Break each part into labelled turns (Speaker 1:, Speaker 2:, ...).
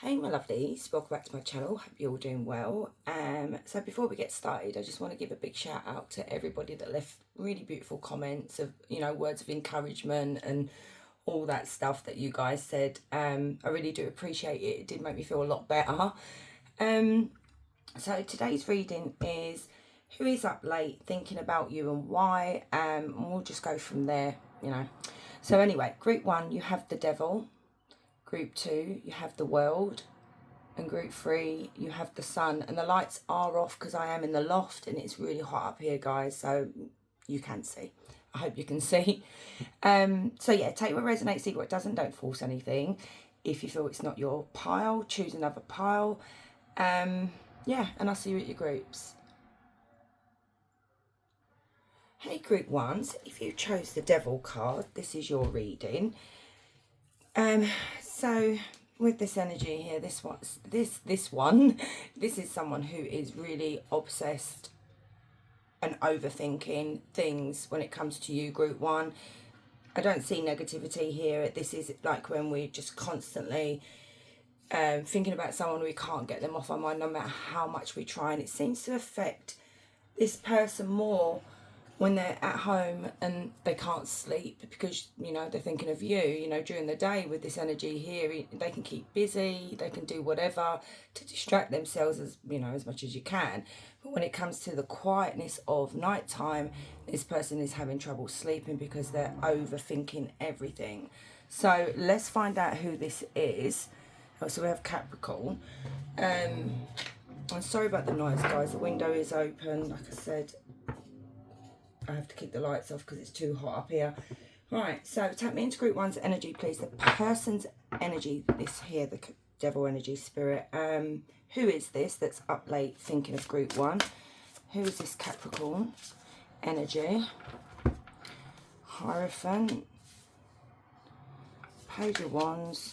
Speaker 1: Hey my lovelies, welcome back to my channel. Hope you're all doing well. So before we get started, I just want to give a big shout out to everybody that left really beautiful comments of, words of encouragement and all that stuff that you guys said. I really do appreciate it. It did make me feel a lot better. So today's reading is who is up late thinking about you and why. And we'll just go from there. So anyway, group 1, you have the devil. Group 2, you have the world. And group 3, you have the sun. And the lights are off because I am in the loft and it's really hot up here, guys. So you can see. I hope you can see. So yeah, take what resonates, see what doesn't. Don't force anything. If you feel it's not your pile, choose another pile. Yeah, and I'll see you at your groups. Hey, group 1s, if you chose the devil card, this is your reading. So with this energy here, this is someone who is really obsessed and overthinking things when it comes to you, group 1. I don't see negativity here. This is like when we're just constantly thinking about someone, we can't get them off our mind no matter how much we try, and it seems to affect this person more when they're at home and they can't sleep because they're thinking of you. During the day with this energy here, they can keep busy, they can do whatever to distract themselves as much as you can, but when it comes to the quietness of nighttime, this person is having trouble sleeping because they're overthinking everything. So let's find out who this is. So we have Capricorn. I'm sorry about the noise, guys. The window is open. Like I said, I have to keep the lights off because it's too hot up here. Right, so tap me into group 1's energy, please. The person's energy, this here, the devil energy, spirit. Who is this that's up late thinking of group 1? Who is this Capricorn energy? Hierophant. Page of Wands.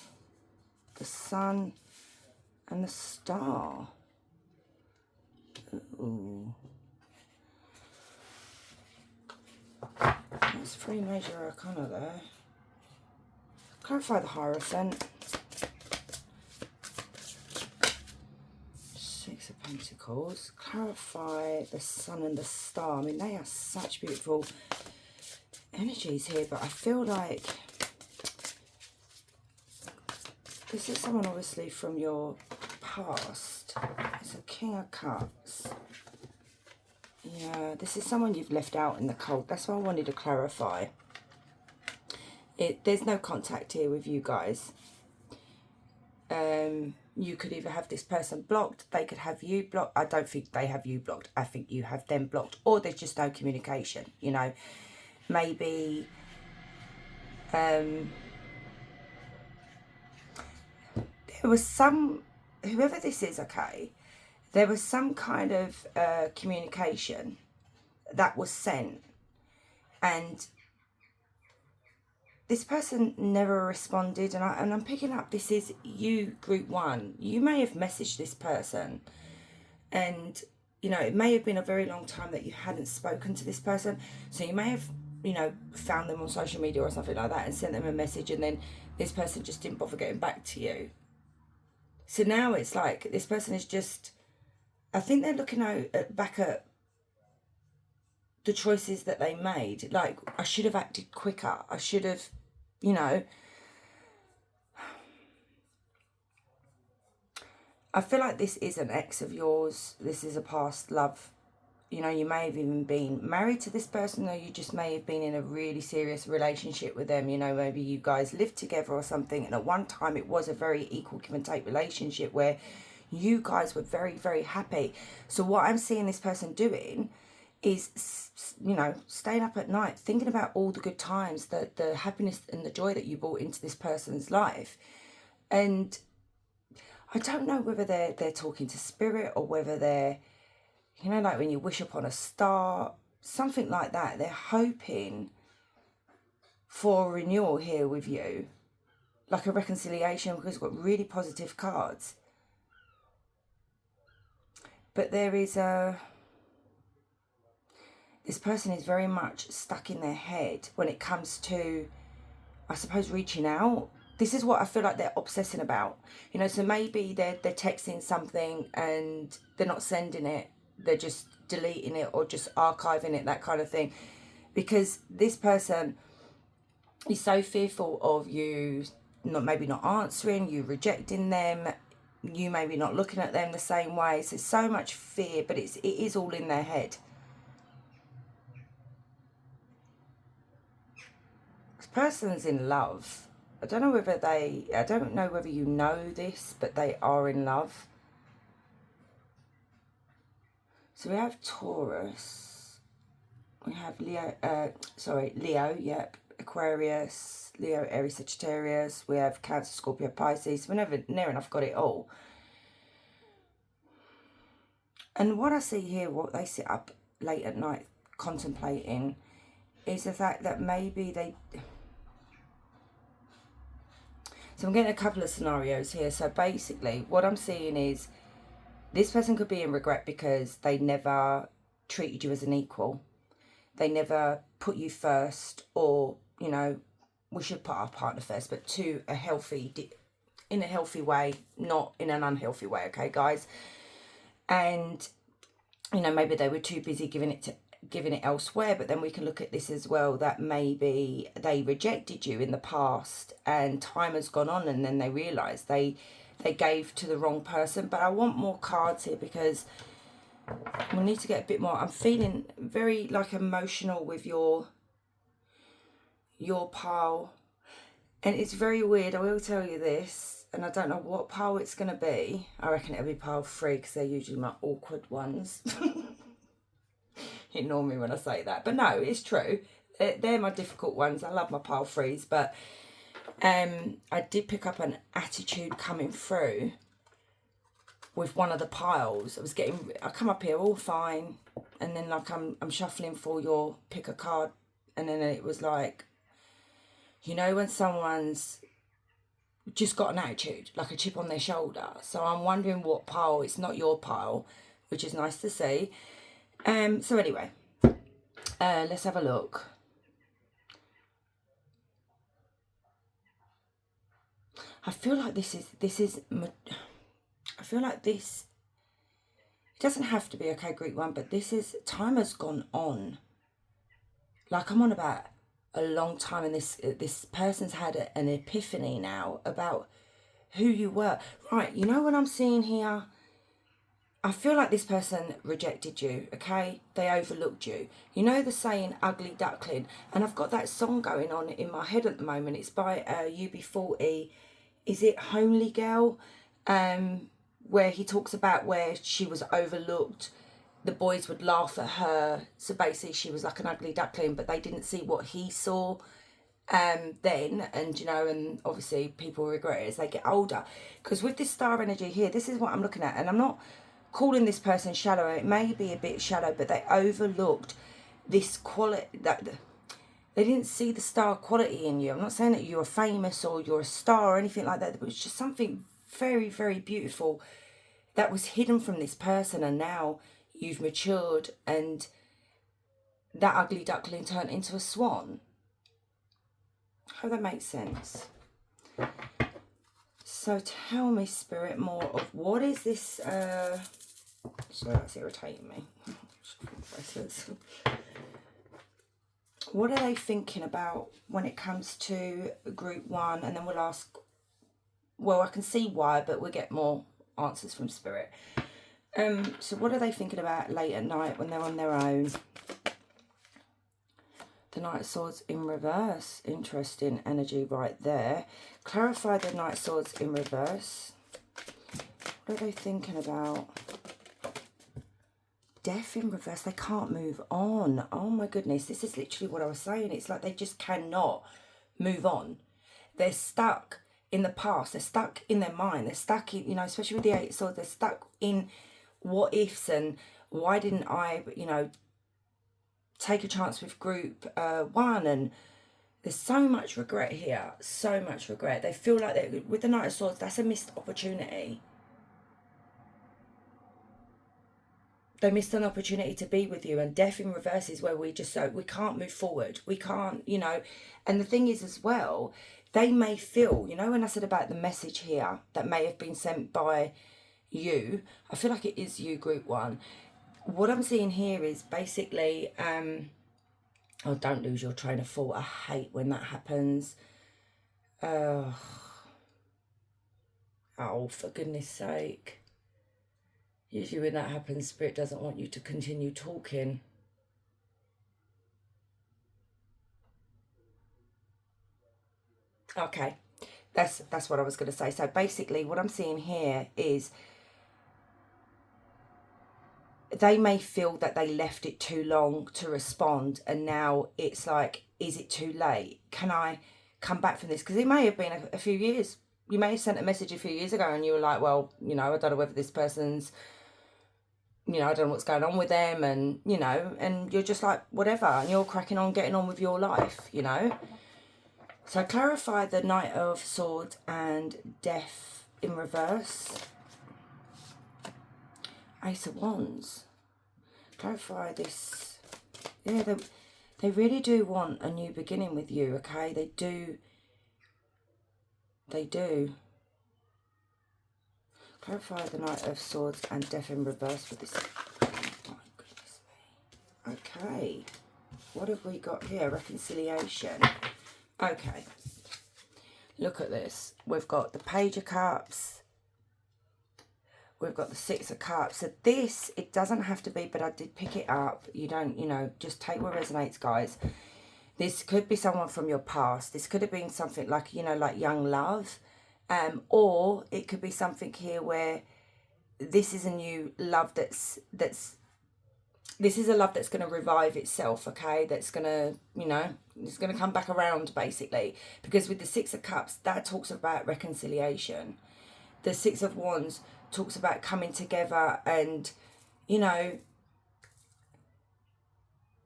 Speaker 1: The Sun. And the Star. Ooh. There's 3 major arcana there. Clarify the Hierophant. 6 of Pentacles. Clarify the Sun and the Star. I mean, they are such beautiful energies here, but I feel like this is someone obviously from your past. It's a King of Cups. Yeah, this is someone you've left out in the cold. That's why I wanted to clarify. There's no contact here with you guys. You could either have this person blocked, they could have you blocked. I don't think they have you blocked. I think you have them blocked, or there's just no communication. Maybe there was whoever this is, okay, there was some kind of communication that was sent, and this person never responded, and I'm picking up this is you, group 1. You may have messaged this person, and it may have been a very long time that you hadn't spoken to this person, so you may have found them on social media or something like that and sent them a message, and then this person just didn't bother getting back to you. So now it's like this person is just, I think they're looking back at the choices that they made. Like, I should have acted quicker. I should have, I feel like this is an ex of yours. This is a past love. You may have even been married to this person, or you just may have been in a really serious relationship with them. Maybe you guys lived together or something, and at one time it was a very equal give and take relationship where you guys were very, very happy. So what I'm seeing this person doing is, staying up at night, thinking about all the good times, the happiness and the joy that you brought into this person's life. And I don't know whether they're talking to spirit, or whether they're, like when you wish upon a star, something like that. They're hoping for a renewal here with you, like a reconciliation, because we've got really positive cards. But there is this person is very much stuck in their head when it comes to, I suppose, reaching out. this is what I feel like they're obsessing about. You know, so maybe they're texting something and they're not sending it. They're just deleting it or just archiving it, that kind of thing. Because this person is so fearful of you maybe not answering, you rejecting them, you maybe not looking at them the same way. So so much fear, but it is all in their head. This person's in love. I don't know whether you know this, but they are in love. So we have Taurus. We have Leo, yep. Aquarius, Leo, Aries, Sagittarius. We have Cancer, Scorpio, Pisces. We're near enough got it all. And what I see here, what they sit up late at night contemplating, is the fact that maybe they... So I'm getting a couple of scenarios here. So basically, what I'm seeing is this person could be in regret because they never treated you as an equal. They never put you first, or, you know, we should put our partner first, but in a healthy way, not in an unhealthy way, okay, guys? And, you know, maybe they were too busy giving it elsewhere. But then we can look at this as well, that maybe they rejected you in the past and time has gone on, and then they realized they gave to the wrong person. But I want more cards here because we need to get a bit more. I'm feeling very like emotional with your pile, and it's very weird. I will tell you this, and I don't know what pile it's going to be. I reckon it'll be pile 3 because they're usually my awkward ones. Ignore me when I say that, but no, it's true. They're my difficult ones. I love my pile 3s, but I did pick up an attitude coming through with one of the piles. I come up here all fine, and then like I'm shuffling for your pick a card, and then it was like, you know, when someone's just got an attitude, like a chip on their shoulder. So I'm wondering what pile. It's not your pile, which is nice to see. So anyway, let's have a look. I feel like this is I feel like this, it doesn't have to be, okay, Greek one, but time has gone on. Like, I'm on about a long time, and this person's had an epiphany now about who you were. Right, you know what I'm seeing here? I feel like this person rejected you, okay? They overlooked you. You know the saying, ugly duckling? And I've got that song going on in my head at the moment. It's by UB40. Is it Homely Girl? Where he talks about where she was overlooked. The boys would laugh at her. So basically she was like an ugly duckling, but they didn't see what he saw then. And, you know, and obviously people regret it as they get older. Because with this star energy here, this is what I'm looking at. And I'm not calling this person shallow. It may be a bit shallow, but they overlooked this quality, that they didn't see the star quality in you. I'm not saying that you're famous or you're a star or anything like that, but it's just something very, very beautiful that was hidden from this person, and now you've matured and that ugly duckling turned into a swan. Hope that makes sense. So tell me, Spirit, more of what is this sorry, that's irritating me. What are they thinking about when it comes to group 1? And then we'll ask, well, I can see why, but we'll get more answers from Spirit. So what are they thinking about late at night when they're on their own? The Knight of Swords in reverse. Interesting energy right there. Clarify the Knight of Swords in reverse. What are they thinking about? Death in reverse. They can't move on. Oh my goodness. This is literally what I was saying. It's like they just cannot move on. They're stuck in the past. They're stuck in their mind. They're stuck in, you know, especially with the 8 of Swords, they're stuck in what ifs and why didn't I, you know, take a chance with group 1. And there's so much regret here. So much regret. They feel like with the Knight of Swords, that's a missed opportunity. They missed an opportunity to be with you, and death in reverse is where we can't move forward. We can't, you know. And the thing is as well, they may feel, you know, when I said about the message here that may have been sent by you, I feel like it is you, group one. What I'm seeing here is basically, oh, don't lose your train of thought. I hate when that happens. Oh, for goodness sake. Usually when that happens, Spirit doesn't want you to continue talking. Okay, that's what I was going to say. So basically what I'm seeing here is they may feel that they left it too long to respond, and now it's like, is it too late? Can I come back from this? Because it may have been a few years. You may have sent a message a few years ago and you were like, well, you know, I don't know whether this person's, you know, I don't know what's going on with them, and, you know, and you're just like, whatever, and you're cracking on, getting on with your life, you know. So clarify the Knight of Swords and Death in reverse. Ace of Wands. Clarify this. Yeah, they really do want a new beginning with you, okay? They do. They do. Clarify the Knight of Swords and Death in reverse with this. Oh, my goodness me. Okay. What have we got here? Reconciliation. Okay. Look at this. We've got the Page of Cups. We've got the Six of Cups. So this, it doesn't have to be, but I did pick it up. You don't, you know, just take what resonates, guys. This could be someone from your past. This could have been something like, you know, like young love. Or it could be something here where this is a new love this is a love that's going to revive itself, okay? That's going to, you know, it's going to come back around, basically. Because with the Six of Cups, that talks about reconciliation. The Six of Wands talks about coming together and, you know,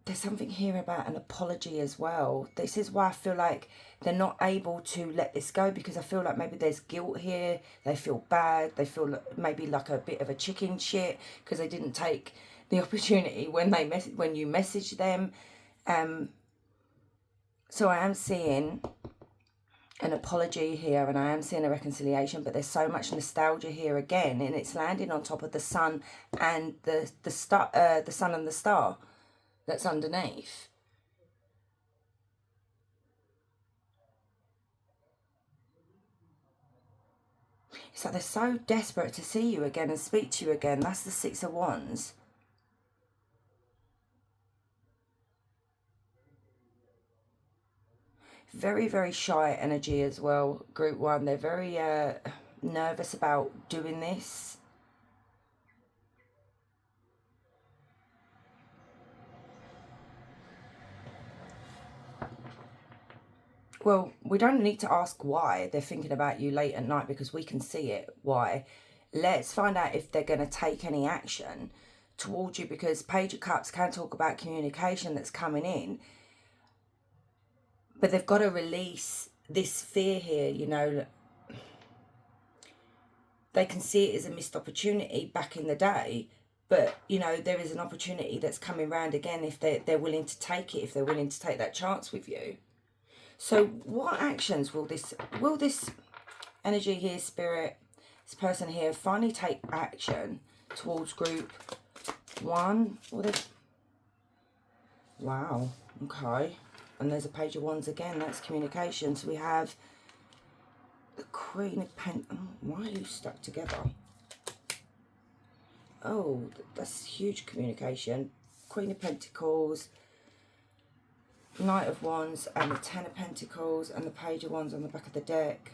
Speaker 1: there's something here about an apology as well. This is why I feel like they're not able to let this go, because I feel like maybe there's guilt here. They feel bad. They feel maybe like a bit of a chicken shit because they didn't take the opportunity when you messaged them. So I am seeing an apology here, and I am seeing a reconciliation, but there's so much nostalgia here again, and it's landing on top of the sun and the star, the sun and the star that's underneath. It's like they're so desperate to see you again and speak to you again. That's the Six of Wands. Very, very shy energy as well, group one. They're very nervous about doing this. Well, we don't need to ask why they're thinking about you late at night, because we can see it, why. Let's find out if they're going to take any action towards you, because Page of Cups can talk about communication that's coming in. But they've got to release this fear here, you know. They can see it as a missed opportunity back in the day, but, you know, there is an opportunity that's coming round again if they're willing to take it, if they're willing to take that chance with you. So what actions will this energy here, Spirit, this person here, finally take action towards group one? Wow, okay. And there's a Page of Wands again, that's communication. So we have the Queen of Pentacles. Oh, why are you stuck together? Oh, that's huge communication. Queen of Pentacles, Knight of Wands, and the Ten of Pentacles, and the Page of Wands on the back of the deck.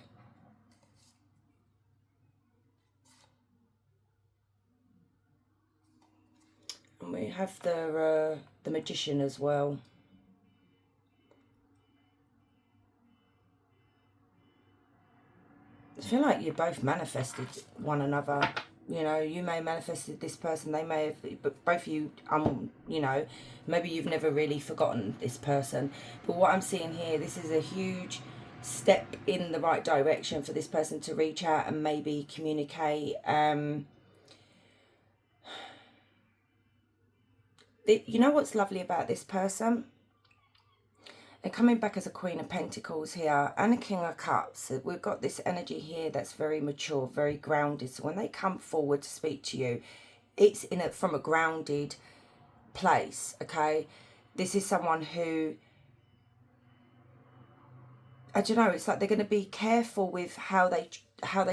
Speaker 1: And we have the Magician as well. I feel like you both manifested one another. You know, you may have manifested this person, they may have, but both of you, you know, maybe you've never really forgotten this person. But what I'm seeing here, this is a huge step in the right direction for this person to reach out and maybe communicate. You know what's lovely about this person? They're coming back as a Queen of Pentacles here and a King of Cups. We've got this energy here that's very mature, very grounded. So when they come forward to speak to you, it's from a grounded place, okay? This is someone who, I don't know, it's like they're going to be careful with how they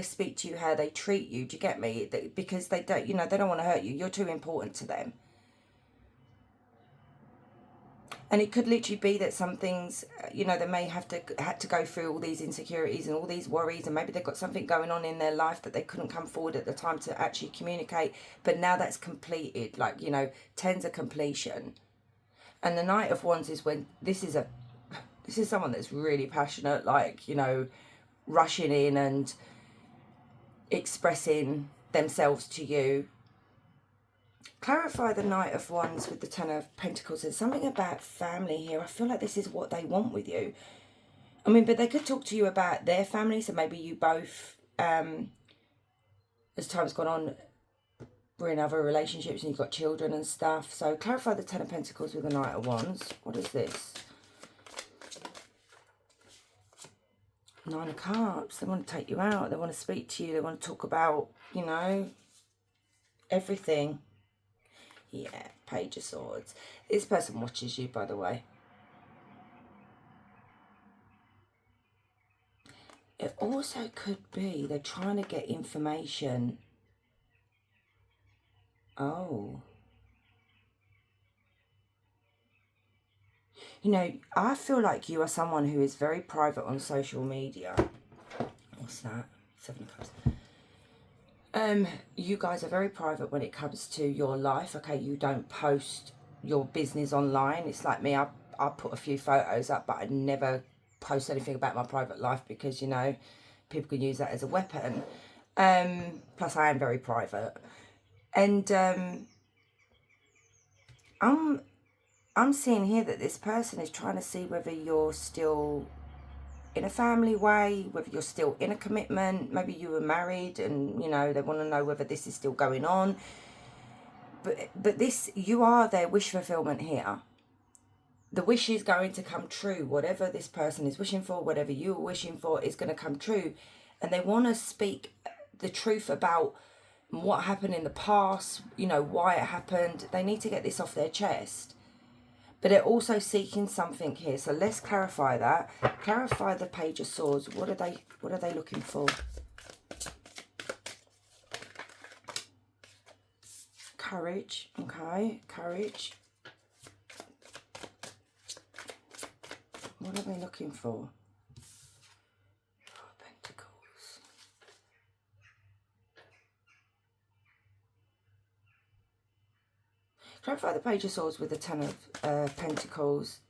Speaker 1: speak to you, how they treat you. Do you get me? Because they don't, they don't want to hurt you. You're too important to them. And it could literally be that some things, they may had to go through all these insecurities and all these worries, and maybe they've got something going on in their life that they couldn't come forward at the time to actually communicate. But now that's completed, like, tens of completion. And the Knight of Wands is when this is someone that's really passionate, like, rushing in and expressing themselves to you. Clarify the Knight of Wands with the Ten of Pentacles. There's something about family here. I feel like this is what they want with you. I mean, but they could talk to you about their family. So maybe you both, as time's gone on, we're in other relationships and you've got children and stuff. So clarify the Ten of Pentacles with the Knight of Wands. What is this? Nine of Cups. They want to take you out. They want to speak to you. They want to talk about, everything. Yeah, Page of Swords. This person watches you, by the way. It also could be they're trying to get information. Oh. I feel like you are someone who is very private on social media. What's that? Seven of Cups. You guys are very private when it comes to your life, okay? You don't post your business online. It's like me, I put a few photos up, but I never post anything about my private life because, people can use that as a weapon. Plus, I am very private. And I'm seeing here that this person is trying to see whether you're still in a family way, whether you're still in a commitment. Maybe you were married and, they want to know whether this is still going on. But this, you are their wish fulfillment here. The wish is going to come true. Whatever this person is wishing for, whatever you are wishing for is going to come true. And they want to speak the truth about what happened in the past, why it happened. They need to get this off their chest. But they're also seeking something here. So let's clarify that. Clarify the Page of Swords. What are they looking for? Courage. Okay, courage. What are they looking for? Pentacles. Clarify the Page of Swords with the Ten of Pentacles.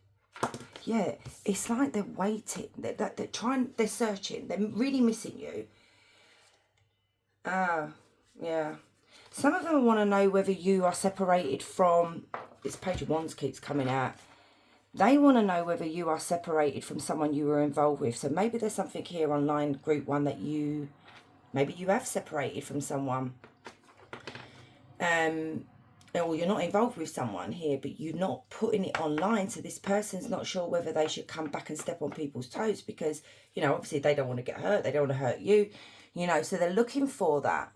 Speaker 1: Yeah, it's like they're waiting. They're searching. They're really missing you. Yeah. Some of them want to know whether you are separated from, this Page of Wands keeps coming out. They want to know whether you are separated from someone you were involved with. So maybe there's something here online, group one, that maybe you have separated from someone. Or you're not involved with someone here, but you're not putting it online. So this person's not sure whether they should come back and step on people's toes because, obviously they don't want to get hurt. They don't want to hurt you, so they're looking for that.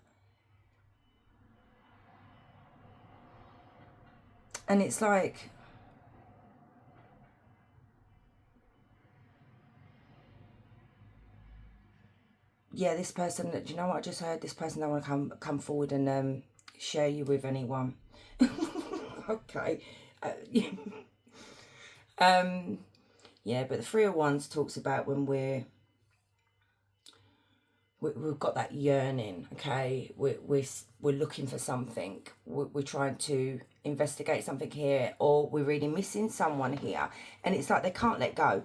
Speaker 1: And it's like, yeah, this person, do you know what I just heard? This person don't want to come forward and share you with anyone. Okay. Yeah, but the Three of Wands talks about when we've got that yearning, okay? We're looking for something. We're trying to investigate something here, or we're really missing someone here. And it's like they can't let go.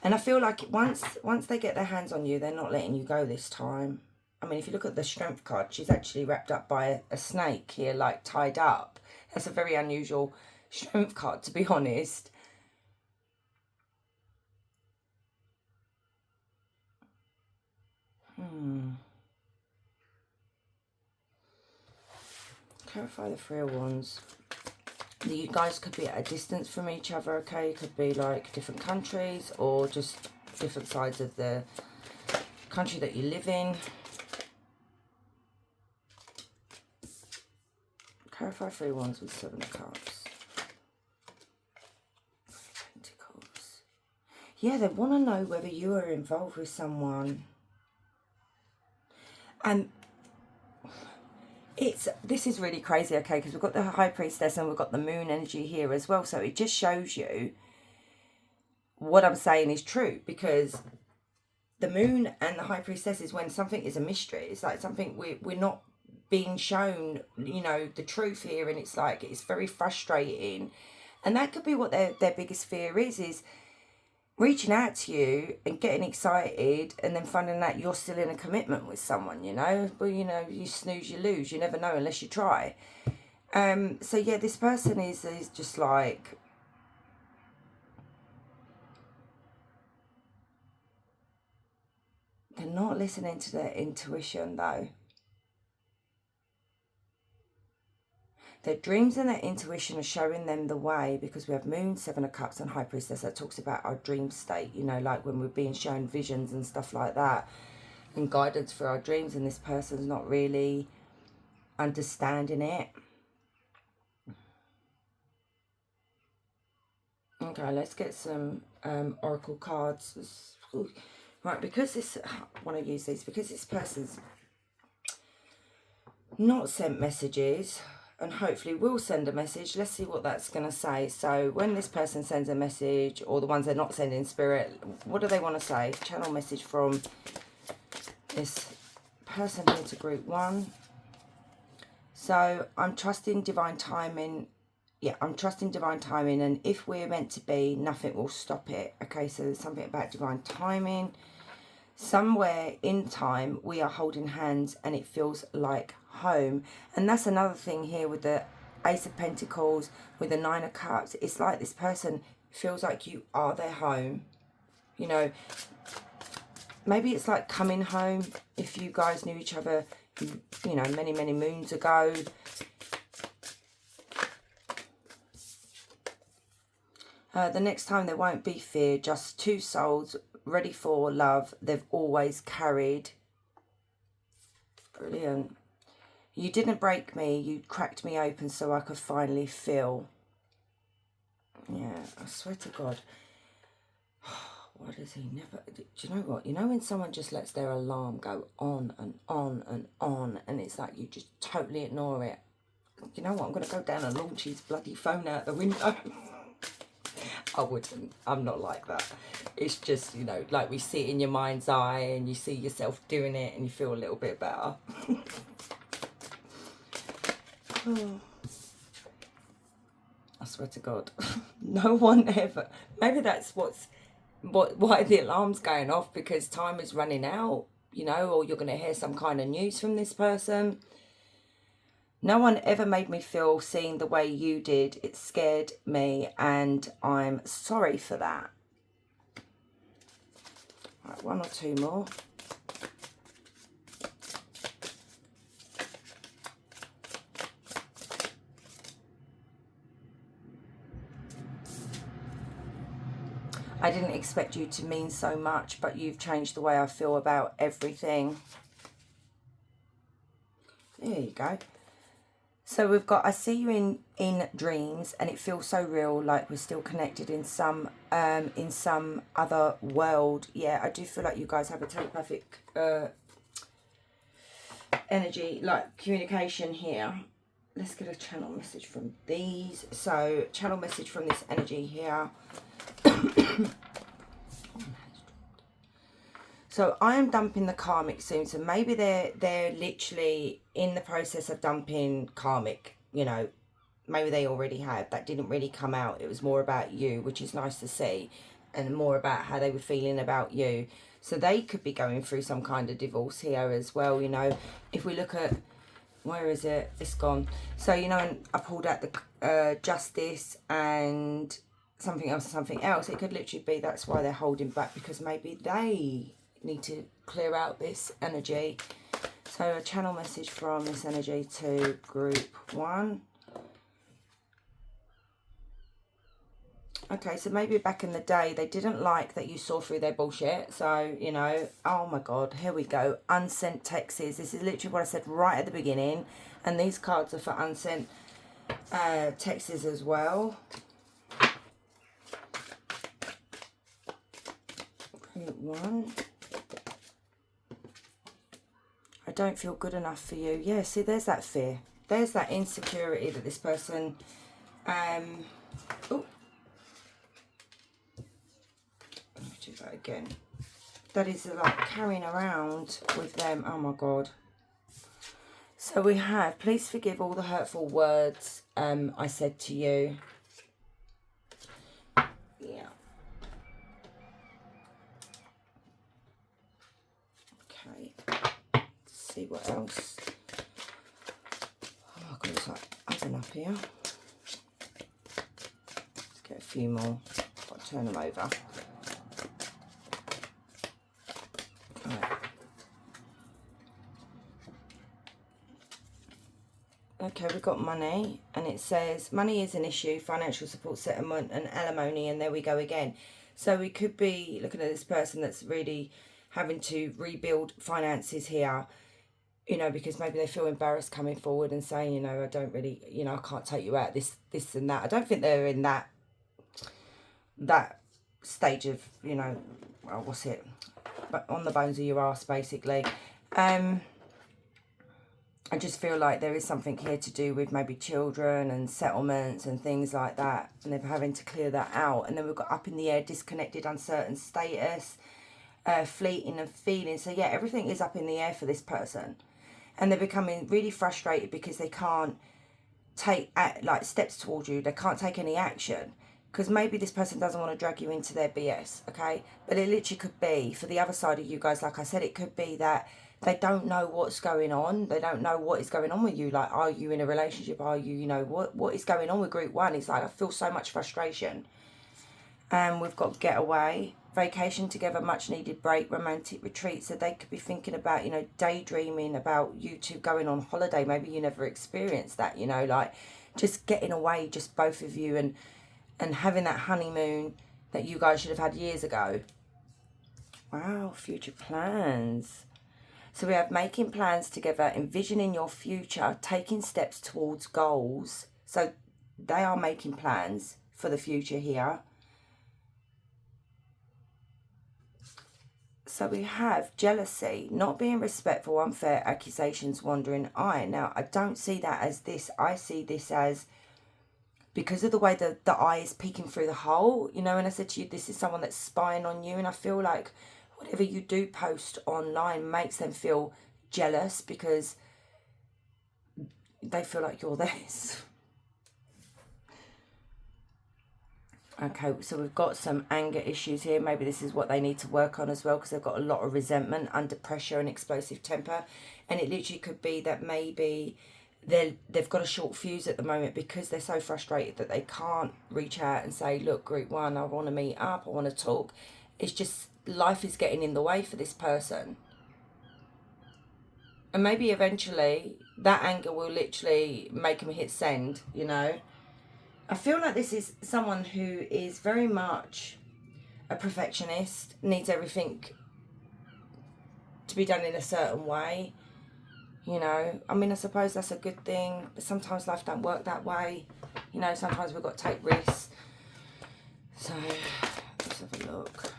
Speaker 1: And I feel like once they get their hands on you, they're not letting you go this time. I mean, if you look at the Strength card, she's actually wrapped up by a snake here, like tied up. That's a very unusual Strength card, to be honest. Clarify the Three of Wands You guys could be at a distance from each other, okay? It could be like different countries or just different sides of the country that you live in. Clarify 3 wands with 7 of cups. Pentacles. Yeah, they want to know whether you are involved with someone. And this is really crazy, okay, because we've got the High Priestess and we've got the moon energy here as well. So it just shows you what I'm saying is true, because the moon and the High Priestess is when something is a mystery. It's like something we're not being shown, you know, the truth here, and it's like it's very frustrating. And that could be what their biggest fear is reaching out to you and getting excited and then finding out you're still in a commitment with someone, you know. Well, you know, you snooze, you lose. You never know unless you try. So yeah, this person is just like, they're not listening to their intuition though. Their dreams and their intuition are showing them the way, because we have Moon, 7 of Cups and High Priestess. That talks about our dream state, you know, like when we're being shown visions and stuff like that and guidance for our dreams, and this person's not really understanding it. Okay, let's get some oracle cards. Right, because this, I want to use these, because this person's not sent messages and hopefully will send a message. Let's see what that's going to say. So when this person sends a message, or the ones they're not sending, Spirit, what do they want to say? Channel message from this person here to group 1. So I'm trusting divine timing. Yeah, I'm trusting divine timing, and if we're meant to be, nothing will stop it. Okay, so there's something about divine timing. Somewhere in time we are holding hands and it feels like home. And that's another thing here with the Ace of Pentacles, with the 9 of Cups. It's like this person feels like you are their home. You know, maybe it's like coming home if you guys knew each other, you know, many, many moons ago. The next time there won't be fear, just 2 souls ready for love they've always carried. Brilliant. You didn't break me, you cracked me open so I could finally feel. Yeah, I swear to God. Why does he never... Do you know what? You know when someone just lets their alarm go on and on and on, and it's like you just totally ignore it? You know what? I'm going to go down and launch his bloody phone out the window. I wouldn't. I'm not like that. It's just, you know, like we see it in your mind's eye and you see yourself doing it and you feel a little bit better. Oh. I swear to God. No one ever... Maybe that's why the alarm's going off, because time is running out, you know, or you're going to hear some kind of news from this person. No one ever made me feel seen the way you did. It scared me and I'm sorry for that. Right, 1 or 2 more. I didn't expect you to mean so much, but you've changed the way I feel about everything. There you go. So we've got, I see you in dreams and it feels so real, like we're still connected in some other world. Yeah, I do feel like you guys have a telepathic energy, like communication here. Let's get a channel message from these. So channel message from this energy here. So I am dumping the karmic soon. So maybe they're literally in the process of dumping karmic, you know. Maybe they already have. That didn't really come out. It was more about you, which is nice to see. And more about how they were feeling about you. So they could be going through some kind of divorce here as well, you know. If we look at, where is it? It's gone. So, you know, I pulled out the Justice and something else. It could literally be that's why they're holding back, because maybe they need to clear out this energy. So a channel message from this energy to group 1. Okay, so maybe back in the day, they didn't like that you saw through their bullshit. So, you know, oh my God, here we go. Unsent texts. This is literally what I said right at the beginning. And these cards are for unsent texts as well. One. I don't feel good enough for you. Yeah, see, there's that fear. There's that insecurity that this person... oh, let me do that again. That is like carrying around with them. Oh my God. So we have, please forgive all the hurtful words I said to you. Yeah. Okay. Let's see what else. Oh my God, it's like oven up here. Let's get a few more. Got to turn them over. Okay, we've got money, and it says money is an issue, financial support, settlement, and alimony, and there we go again. So we could be looking at this person that's really having to rebuild finances here, you know, because maybe they feel embarrassed coming forward and saying, you know, I don't really, you know, I can't take you out, this and that. I don't think they're in that stage of, you know, well, what's it, but on the bones of your ass, basically. I just feel like there is something here to do with maybe children and settlements and things like that. And they're having to clear that out. And then we've got up in the air, disconnected, uncertain status, fleeting and feeling. So yeah, everything is up in the air for this person. And they're becoming really frustrated because they can't take like steps towards you. They can't take any action. Because maybe this person doesn't want to drag you into their BS, okay? But it literally could be, for the other side of you guys, like I said, it could be that they don't know what's going on. They don't know what is going on with you. Like, are you in a relationship? Are you, you know, what is going on with group one? It's like, I feel so much frustration. And we've got getaway, vacation together, much needed break, romantic retreat. So they could be thinking about, you know, daydreaming about you two going on holiday. Maybe you never experienced that, you know, like just getting away, just both of you, and having that honeymoon that you guys should have had years ago. Wow, future plans. So we have making plans together, envisioning your future, taking steps towards goals. So they are making plans for the future here. So we have jealousy, not being respectful, unfair accusations, wandering eye. Now, I don't see that as this. I see this as, because of the way the eye is peeking through the hole, you know, and I said to you, this is someone that's spying on you. And I feel like whatever you do post online makes them feel jealous because they feel like you're theirs. Okay, so we've got some anger issues here. Maybe this is what they need to work on as well, because they've got a lot of resentment, under pressure and explosive temper. And it literally could be that maybe they've got a short fuse at the moment because they're so frustrated that they can't reach out and say, look, group one, I want to meet up, I want to talk. It's just life is getting in the way for this person. And maybe eventually that anger will literally make them hit send, you know. I feel like this is someone who is very much a perfectionist, needs everything to be done in a certain way. You know, I mean, I suppose that's a good thing, but sometimes life don't work that way. You know, sometimes we've got to take risks. So, let's have a look.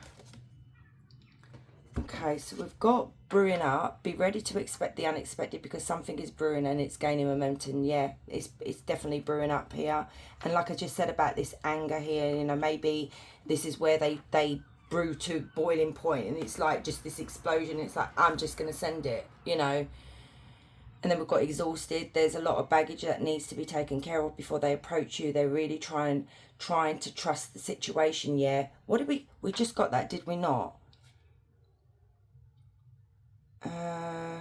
Speaker 1: Okay, so we've got brewing up. Be ready to expect the unexpected because something is brewing and it's gaining momentum. Yeah, it's definitely brewing up here. And like I just said about this anger here, you know, maybe this is where they brew to boiling point and it's like just this explosion. It's like, I'm just going to send it, you know. And then we've got exhausted. There's a lot of baggage that needs to be taken care of before they approach you. They're really trying to trust the situation. Yeah. What did we just got that, did we not? I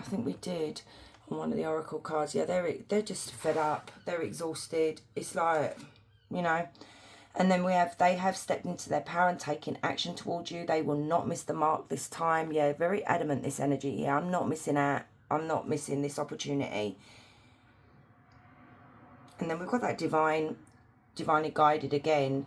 Speaker 1: think we did on one of the oracle cards. Yeah, they're just fed up. They're exhausted. It's like, you know. And then they have stepped into their power and taken action towards you. They will not miss the mark this time. Yeah, very adamant, this energy here. I'm not missing out. I'm not missing this opportunity. And then we've got that divine divinely guided again.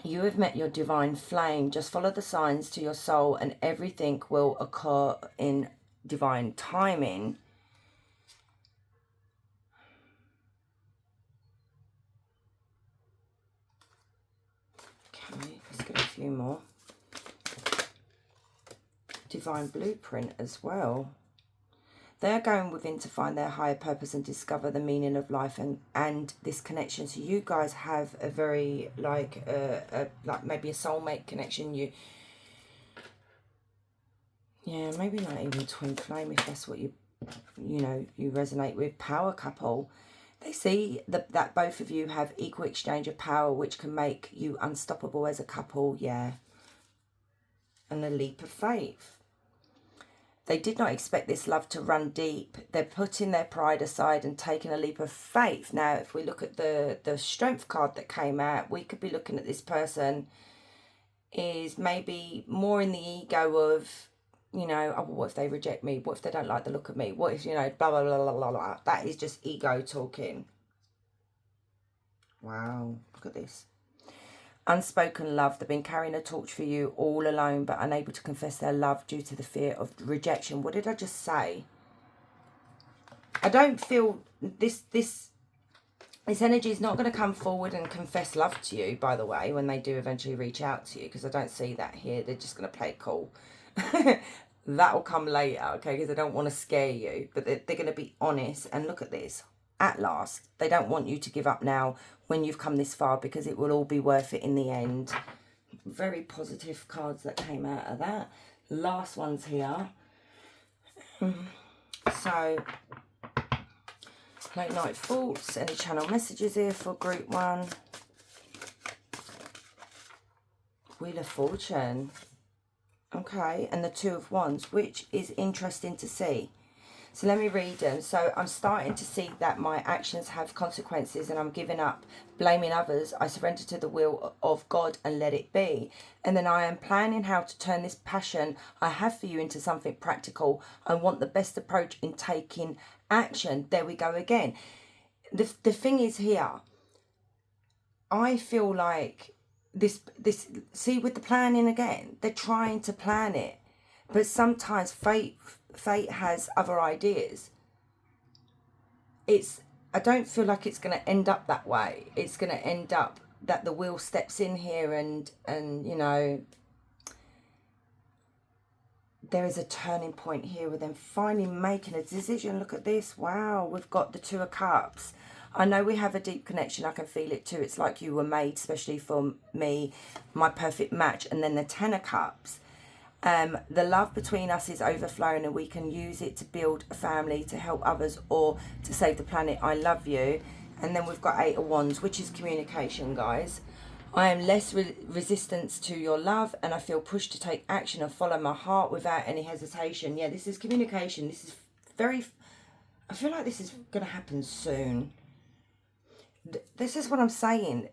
Speaker 1: You have met your divine flame. Just follow the signs to your soul and everything will occur in divine timing. Okay, let's get a few more. Divine blueprint as well. They're going within to find their higher purpose and discover the meaning of life and this connection. So you guys have a very like maybe a soulmate connection. Yeah, maybe not even twin flame if that's what you resonate with. Power couple. They see that both of you have equal exchange of power, which can make you unstoppable as a couple. Yeah. And a leap of faith. They did not expect this love to run deep. They're putting their pride aside and taking a leap of faith. Now, if we look at the strength card that came out, we could be looking at this person is maybe more in the ego of, you know, oh, what if they reject me? What if they don't like the look of me? What if, you know, blah, blah, blah, blah, blah, blah. That is just ego talking. Wow, look at this. Unspoken love. They've been carrying a torch for you all alone, but unable to confess their love due to the fear of rejection. What did I just say? I don't feel this energy is not going to come forward and confess love to you, by the way, when they do eventually reach out to you, because I don't see that here. They're just going to play it cool. That'll come later, okay, because they don't want to scare you, but they're going to be honest. And look at this. At last, they don't want you to give up now when you've come this far, because it will all be worth it in the end. Very positive cards that came out of that. Last one's here. So, late night thoughts, any channel messages here for group 1? Wheel of Fortune. Okay, and the Two of Wands, which is interesting to see. So let me read them. So I'm starting to see that my actions have consequences and I'm giving up blaming others. I surrender to the will of God and let it be. And then I am planning how to turn this passion I have for you into something practical. I want the best approach in taking action. There we go again. The thing is here, I feel like this see with the planning again, they're trying to plan it, but sometimes fate has other ideas. I don't feel like it's going to end up that way. It's going to end up that the wheel steps in here and you know, there is a turning point here with them finally making a decision. Look at this. Wow, we've got the Two of Cups. I know we have a deep connection. I can feel it too. It's like you were made, especially for me, my perfect match. And then the Ten of Cups. The love between us is overflowing and we can use it to build a family, to help others, or to save the planet. I love you. And then we've got Eight of Wands, which is communication, guys. I am less resistance to your love and I feel pushed to take action and follow my heart without any hesitation. Yeah, this is communication. This is I feel like this is going to happen soon. This is what I'm saying.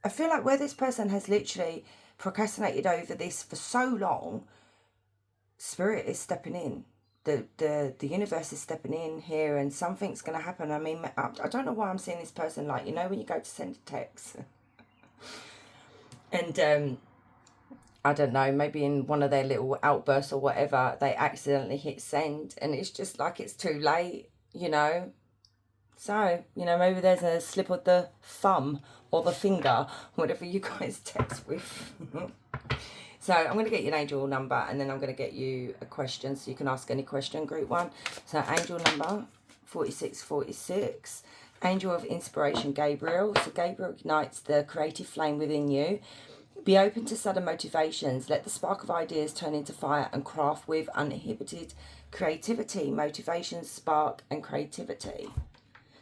Speaker 1: I feel like where this person has literally procrastinated over this for so long, Spirit is stepping in. The universe is stepping in here and something's going to happen. I mean, I don't know why I'm seeing this person, like, you know, when you go to send a text and I don't know, maybe in one of their little outbursts or whatever, they accidentally hit send and it's just like it's too late, you know. So, you know, maybe there's a slip of the thumb or the finger, whatever you guys text with. So I'm going to get you an angel number and then I'm going to get you a question so you can ask any question, group 1. So angel number 4646, angel of inspiration, Gabriel. So Gabriel ignites the creative flame within you. Be open to sudden motivations. Let the spark of ideas turn into fire and craft with uninhibited creativity. Motivation, spark and creativity.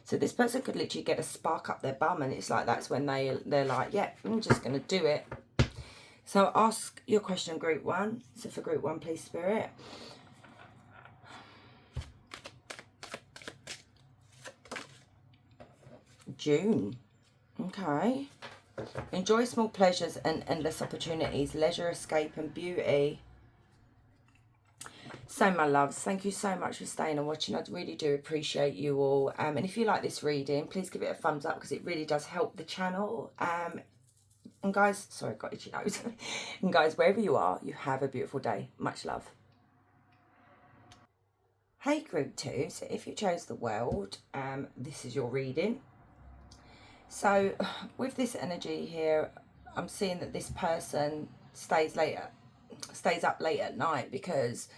Speaker 1: So this person could literally get a spark up their bum and it's like that's when they're like, yeah, I'm just going to do it. So ask your question, group 1. So for group 1, please, Spirit. June. Okay. Enjoy small pleasures and endless opportunities. Leisure, escape and beauty. So my loves, thank you so much for staying and watching. I really do appreciate you all. And if you like this reading, please give it a thumbs up because it really does help the channel. And guys, sorry, I've got itchy nose. And guys, wherever you are, you have a beautiful day. Much love. Hey group 2, so if you chose the world, this is your reading. So with this energy here, I'm seeing that this person stays up late at night because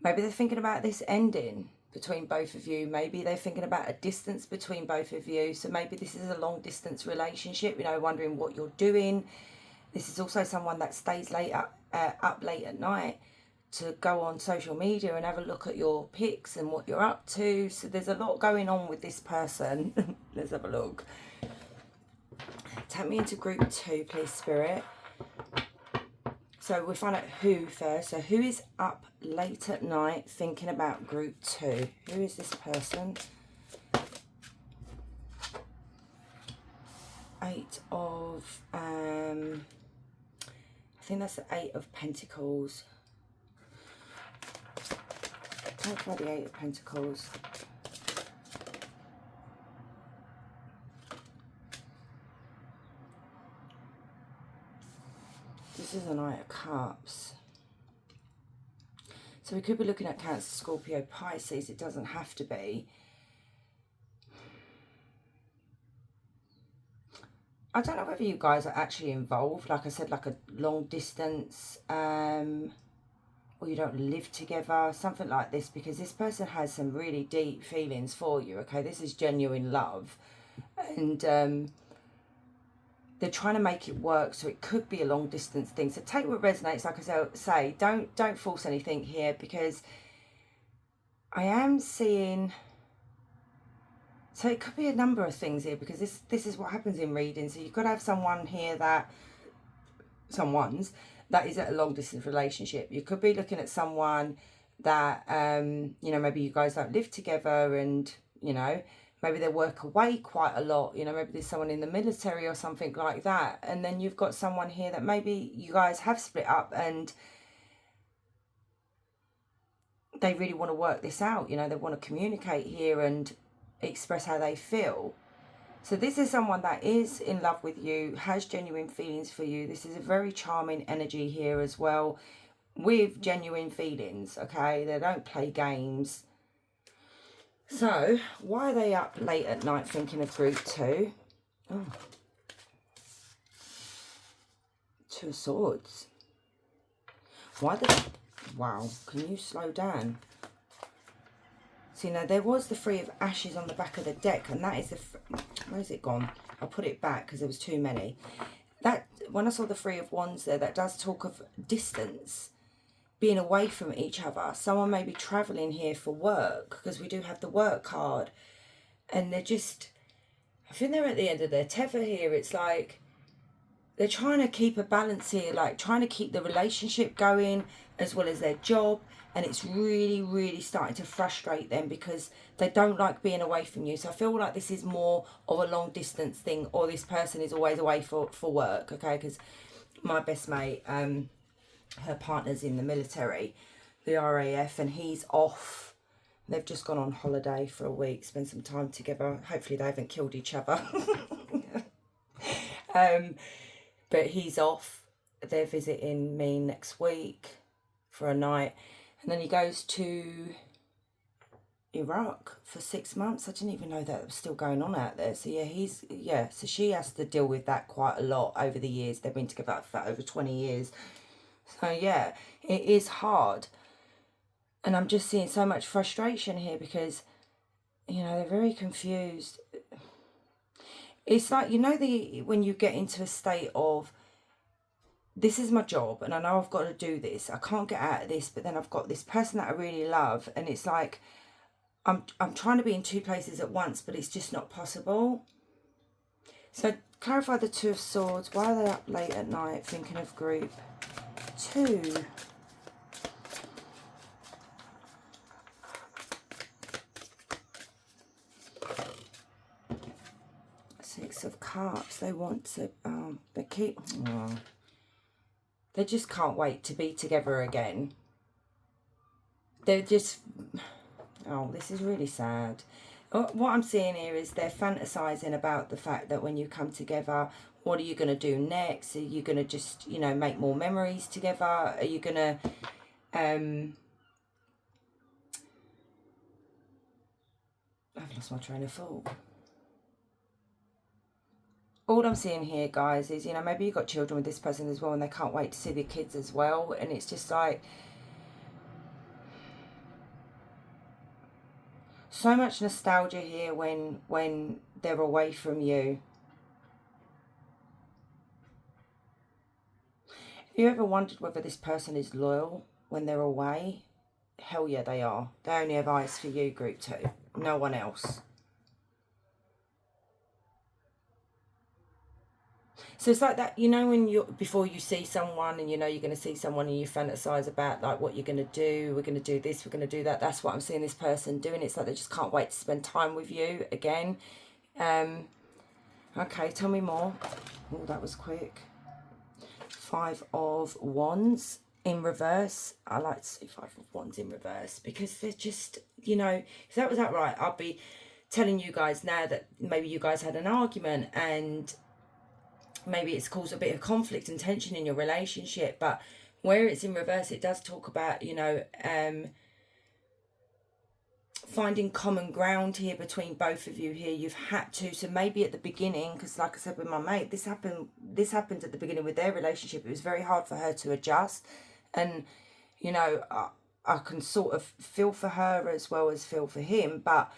Speaker 1: maybe they're thinking about this ending between both of you. Maybe they're thinking about a distance between both of you. So maybe this is a long distance relationship, you know, wondering what you're doing. This is also someone that stays up late at night to go on social media and have a look at your pics and what you're up to. So there's a lot going on with this person. Let's have a look. Take me into group 2, please, Spirit. So we'll find out who first. So who is up late at night thinking about group 2? Who is this person? 8 of, I think that's the 8 of Pentacles. Take by the 8 of Pentacles. This is the Knight of Cups. So we could be looking at Cancer, Scorpio, Pisces. It doesn't have to be. I don't know whether you guys are actually involved. Like I said, like a long distance, or you don't live together, something like this, because this person has some really deep feelings for you, okay? This is genuine love. And they're trying to make it work, so it could be a long distance thing. So take what resonates. Like I say, don't force anything here, because I am seeing, so it could be a number of things here, because this is what happens in reading. So you've got to have someone here that is at a long distance relationship. You could be looking at someone that you know, maybe you guys don't live together, and you know, maybe they work away quite a lot, you know, maybe there's someone in the military or something like that. And then you've got someone here that maybe you guys have split up and they really want to work this out, you know, they want to communicate here and express how they feel. So this is someone that is in love with you, has genuine feelings for you. This is a very charming energy here as well, with genuine feelings, okay? They don't play games. So, why are they up late at night thinking of group 2? Oh. 2 of Swords. Why the... Wow, can you slow down? See, now there was the 3 of Ashes on the back of the deck, and that is the... Where's it gone? I'll put it back because there was too many. That, when I saw the 3 of Wands there, that does talk of distance, being away from each other. Someone may be travelling here for work, because we do have the work card. And they're just, I think they're at the end of their tether here. It's like they're trying to keep a balance here, like trying to keep the relationship going as well as their job. And it's really, really starting to frustrate them because they don't like being away from you. So I feel like this is more of a long distance thing, or this person is always away for work, okay? Because my best mate, her partner's in the military, the RAF, and he's off. They've just gone on holiday for a week, spend some time together. Hopefully they haven't killed each other. But he's off. They're visiting me next week for a night. And then he goes to Iraq for 6 months. I didn't even know that was still going on out there. So yeah, so she has to deal with that quite a lot over the years. They've been together for over 20 years. So yeah, it is hard. And I'm just seeing so much frustration here because, you know, they're very confused. It's like, you know, when you get into a state of, this is my job and I know I've got to do this. I can't get out of this, but then I've got this person that I really love. And it's like, I'm trying to be in 2 places at once, but it's just not possible. So clarify the 2 of Swords. Why are they up late at night thinking of group 2? Six of Cups. They want to, they just can't wait to be together again. they're just, oh, this is really sad. What I'm seeing here is they're fantasizing about the fact that when you come together, what are you going to do next? Are you going to just, you know, make more memories together? Are you going to, I've lost my train of thought. All I'm seeing here, guys, is, you know, maybe you've got children with this person as well and they can't wait to see the kids as well. And it's just like, so much nostalgia here when they're away from you. Have you ever wondered whether this person is loyal when they're away? Hell yeah, they are. They only have eyes for you, group 2. No one else. So it's like that, you know, when you before you see someone and you know you're going to see someone and you fantasize about like what you're going to do. We're going to do this, we're going to do that. That's what I'm seeing this person doing. It's like they just can't wait to spend time with you again. Okay, tell me more. Oh, that was quick. 5 of Wands in reverse. I like to see 5 of Wands in reverse because they're just, you know, if that was outright, I'd be telling you guys now that maybe you guys had an argument and maybe it's caused a bit of conflict and tension in your relationship. But where it's in reverse, it does talk about, you know, finding common ground here between both of you here. You've had to, so maybe at the beginning, because like I said with my mate, this happened at the beginning with their relationship. It was very hard for her to adjust, and you know, I can sort of feel for her as well as feel for him, but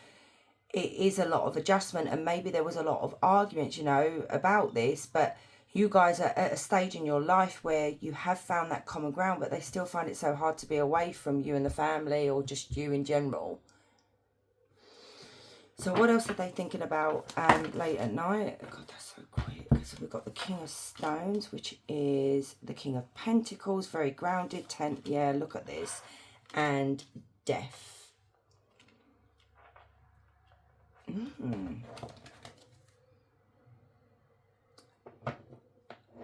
Speaker 1: it is a lot of adjustment, and maybe there was a lot of arguments, you know, about this, but you guys are at a stage in your life where you have found that common ground, but they still find it so hard to be away from you and the family, or just you in general. So what else are they thinking about late at night? God, that's so quick. So we've got the King of Stones, which is the King of Pentacles, very grounded, yeah, look at this, and Death.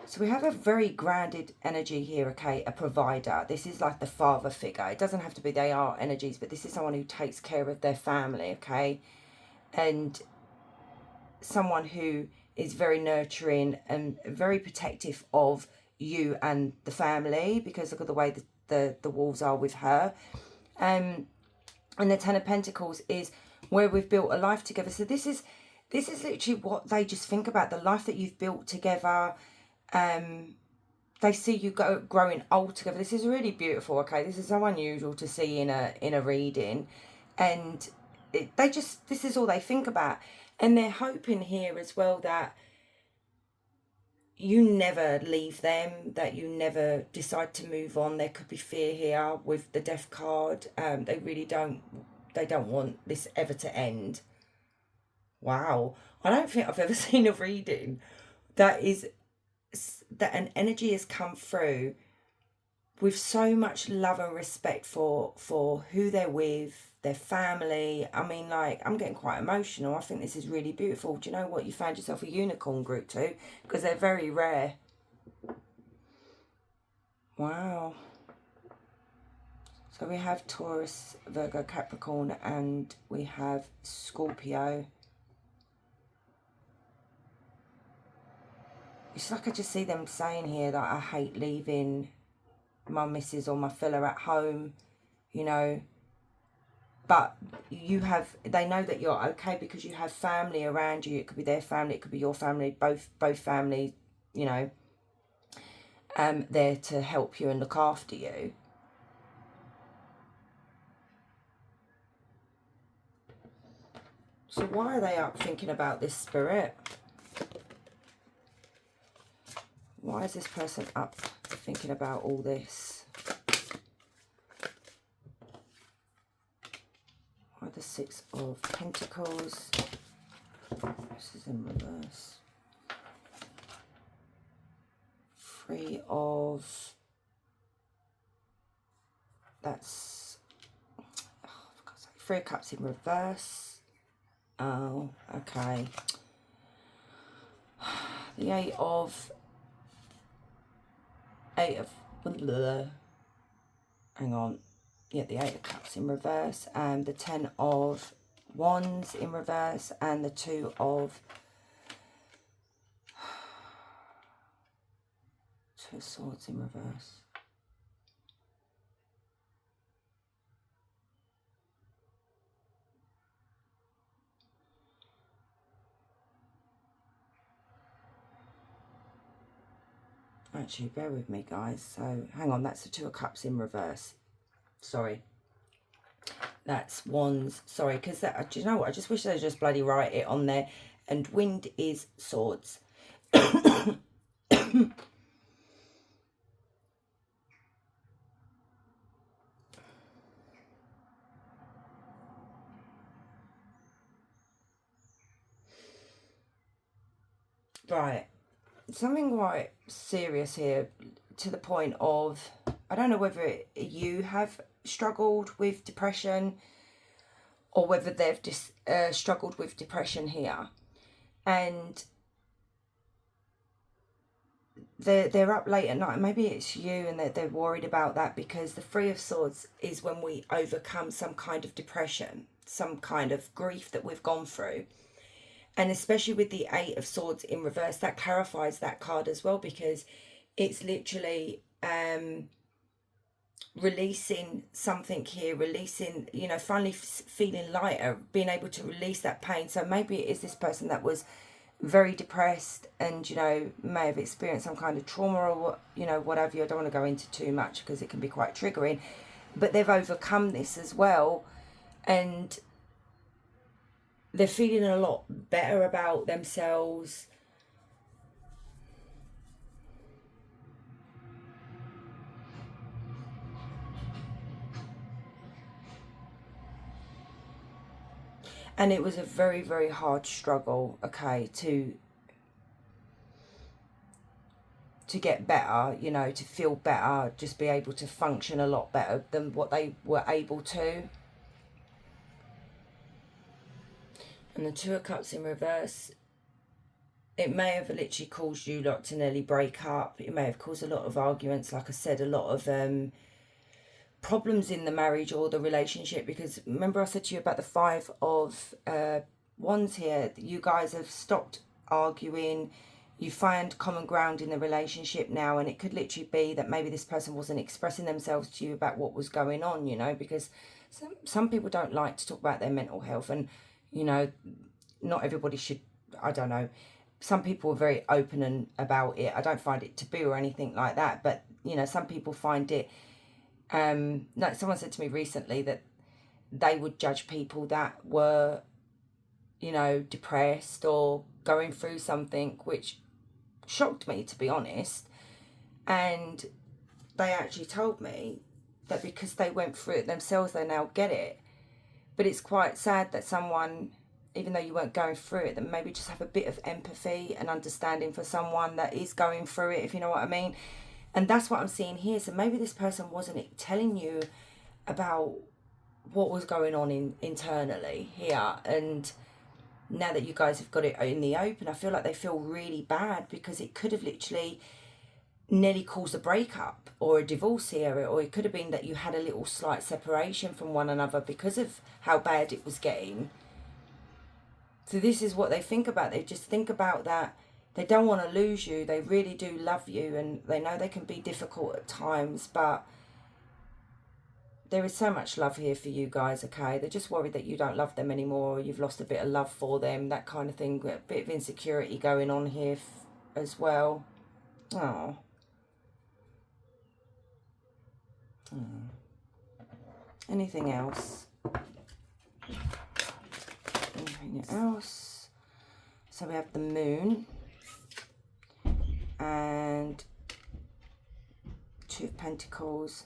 Speaker 1: So we have a very grounded energy here, okay, a provider. This is like the father figure. It doesn't have to be they are energies, but this is someone who takes care of their family, okay, and someone who is very nurturing and very protective of you and the family, because look at the way the wolves are with her. And the Ten of Pentacles is where we've built a life together. So this is literally what they just think about, the life that you've built together. They see you growing old together. This is really beautiful, okay? This is so unusual to see in a reading, and this is all they think about. And they're hoping here as well that you never leave them, that you never decide to move on. There could be fear here with the Death card. They really don't want this ever to end. Wow. I don't think I've ever seen a reading that an energy has come through with so much love and respect for who they're with, their family. I mean, like, I'm getting quite emotional. I think this is really beautiful. Do you know what? You found yourself a unicorn, group 2, because they're very rare. Wow. So we have Taurus, Virgo, Capricorn, and we have Scorpio. It's like I just see them saying here that I hate leaving my missus or my fella at home, you know. But they know that you're okay because you have family around you. It could be their family, it could be your family, both families, you know, there to help you and look after you. So why are they up thinking about this, Spirit? Why is this person up thinking about all this? Why the 6 of Pentacles? This is in reverse. 3 of... That's... Oh, for God's sake. 3 of Cups in reverse. Oh, okay. The 8 of... Hang on. yeah, the Eight of Cups in reverse, and the Ten of Wands in reverse, and the Two of Swords in reverse. Actually, bear with me, guys. So, hang on, that's the Two of Cups in reverse. Sorry. That's Wands. Sorry, because that, do you know what? I just wish they'd just bloody write it on there. And Wind is Swords. Right. Something quite serious here, to the point of, I don't know whether you have struggled with depression or whether they've just struggled with depression here, and they're up late at night. Maybe it's you, and they're worried about that, because the Three of Swords is when we overcome some kind of depression, some kind of grief that we've gone through. And especially with the Eight of Swords in reverse, that clarifies that card as well, because it's literally releasing something here, releasing, you know, finally feeling lighter, being able to release that pain. So maybe it is this person that was very depressed and, you know, may have experienced some kind of trauma or what, you know, whatever. I don't want to go into too much because it can be quite triggering, but they've overcome this as well, and they're feeling a lot better about themselves. And it was a very, very hard struggle, okay, to get better, you know, to feel better, just be able to function a lot better than what they were able to. And the Two of Cups in reverse, it may have literally caused you lot to nearly break up. It may have caused a lot of arguments, like I said, a lot of problems in the marriage or the relationship, because remember I said to you about the Five of Wands here. You guys have stopped arguing, you find common ground in the relationship now, and it could literally be that maybe this person wasn't expressing themselves to you about what was going on, you know, because some people don't like to talk about their mental health, and, you know, not everybody should, I don't know, some people are very open and about it. I don't find it taboo or anything like that, but, you know, some people find it, like someone said to me recently that they would judge people that were, you know, depressed or going through something, which shocked me, to be honest. And they actually told me that because they went through it themselves, they now get it. But it's quite sad that someone, even though you weren't going through it, that maybe just have a bit of empathy and understanding for someone that is going through it, if you know what I mean. And that's what I'm seeing here. So maybe this person wasn't telling you about what was going on internally here, and now that you guys have got it in the open, I feel like they feel really bad, because it could have literally nearly caused a breakup or a divorce here, or it could have been that you had a little slight separation from one another because of how bad it was getting. So this is what they think about. They just think about that they don't want to lose you. They really do love you, and they know they can be difficult at times, but there is so much love here for you guys, okay? They're just worried that you don't love them anymore, or you've lost a bit of love for them, that kind of thing. A bit of insecurity going on here as well. Oh. Anything else? Anything else? So we have the Moon and Two of Pentacles.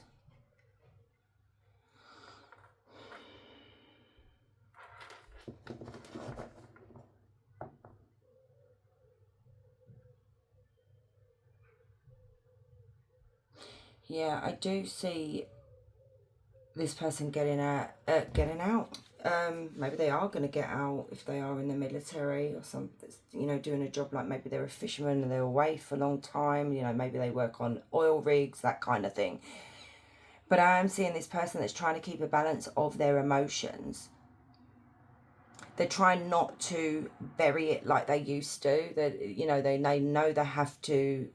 Speaker 1: Yeah, I do see this person getting out. Maybe they are going to get out if they are in the military or something, you know, doing a job like maybe they're a fisherman and they're away for a long time, you know, maybe they work on oil rigs, that kind of thing. But I am seeing this person that's trying to keep a balance of their emotions. They're trying not to bury it like they used to. That, you know, they know they have to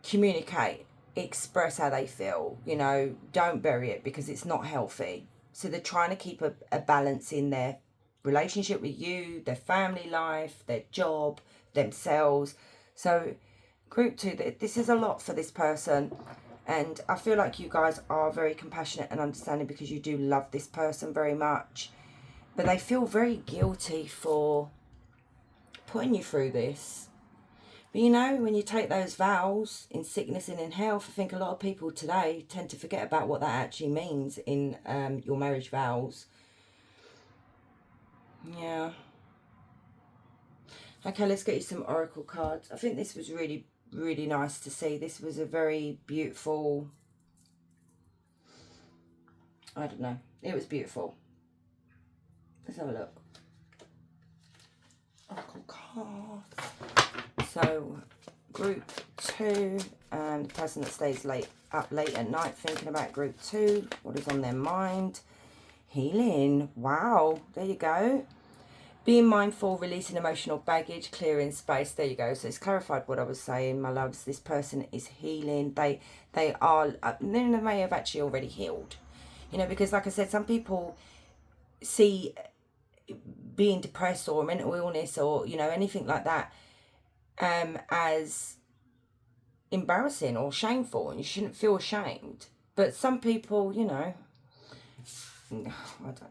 Speaker 1: communicate, express how they feel. You know, don't bury it because it's not healthy. So they're trying to keep a balance in their relationship with you, their family life, their job, themselves. So group 2, this is a lot for this person. And I feel like you guys are very compassionate and understanding because you do love this person very much. But they feel very guilty for putting you through this. But you know, when you take those vows in sickness and in health, I think a lot of people today tend to forget about what that actually means in your marriage vows. Yeah. Okay, let's get you some oracle cards. I think this was really, really nice to see. This was a very beautiful, I don't know, it was beautiful. Let's have a look. Oracle cards. So, group 2, and the person that stays up late at night thinking about group 2, what is on their mind? Healing. Wow, there you go. Being mindful, releasing emotional baggage, clearing space. There you go. So it's clarified what I was saying, my loves. This person is healing. They may have actually already healed. You know, because like I said, some people see being depressed or mental illness or, you know, anything like that as embarrassing or shameful, and you shouldn't feel ashamed. But some people, you know, I don't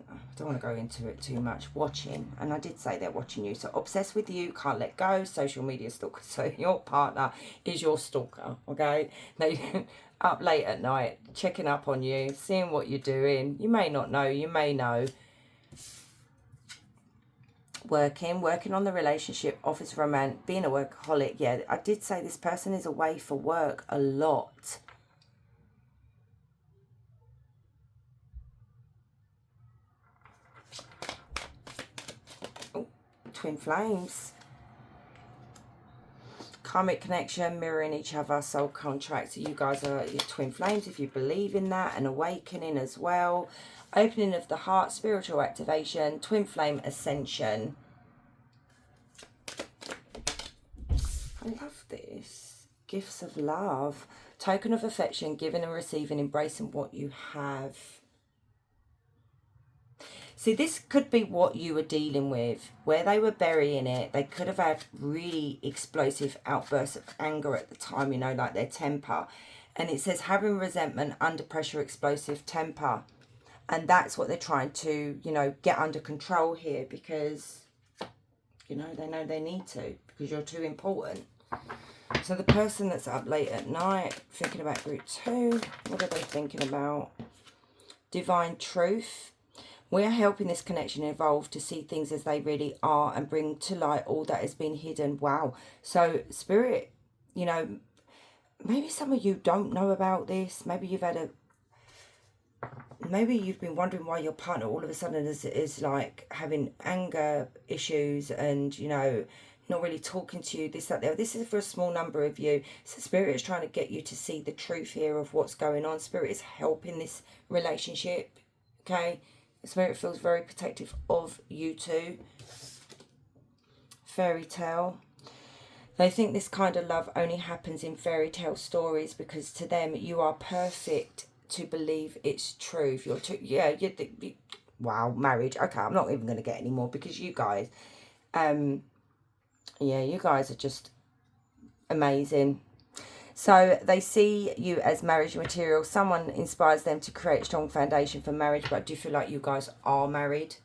Speaker 1: know, I don't want to go into it too much. Watching, and I did say they're watching you, so obsessed with you, can't let go, social media stalker. So your partner is your stalker, okay? They up late at night, checking up on you, seeing what you're doing. You may not know, you may know. Working on the relationship, office romance, being a workaholic. Yeah, I did say this person is away for work a lot. Oh, twin flames. Karmic connection, mirroring each other, soul contract. So you guys are your twin flames if you believe in that. An awakening as well. Opening of the heart, spiritual activation, twin flame ascension. I love this. Gifts of love. Token of affection, giving and receiving, embracing what you have. See, this could be what you were dealing with, where they were burying it. They could have had really explosive outbursts of anger at the time, you know, like their temper. And it says having resentment, under pressure, explosive temper. And that's what they're trying to, you know, get under control here because, you know they need to because you're too important. So the person that's up late at night thinking about group 2, what are they thinking about? Divine truth. We are helping this connection evolve to see things as they really are and bring to light all that has been hidden. Wow. So spirit, you know, maybe some of you don't know about this. Maybe you've had maybe you've been wondering why your partner all of a sudden is like having anger issues and, you know, not really talking to you, this, that, there. This is for a small number of you. So Spirit is trying to get you to see the truth here of what's going on. Spirit is helping this relationship, okay? Spirit feels very protective of you two. Fairy tale. They think this kind of love only happens in fairy tale stories because to them you are perfect to believe it's true. If you're too, yeah, wow, marriage. Okay, I'm not even going to get any more because you guys, yeah, you guys are just amazing. So they see you as marriage material. Someone inspires them to create a strong foundation for marriage. But I do feel like you guys are married,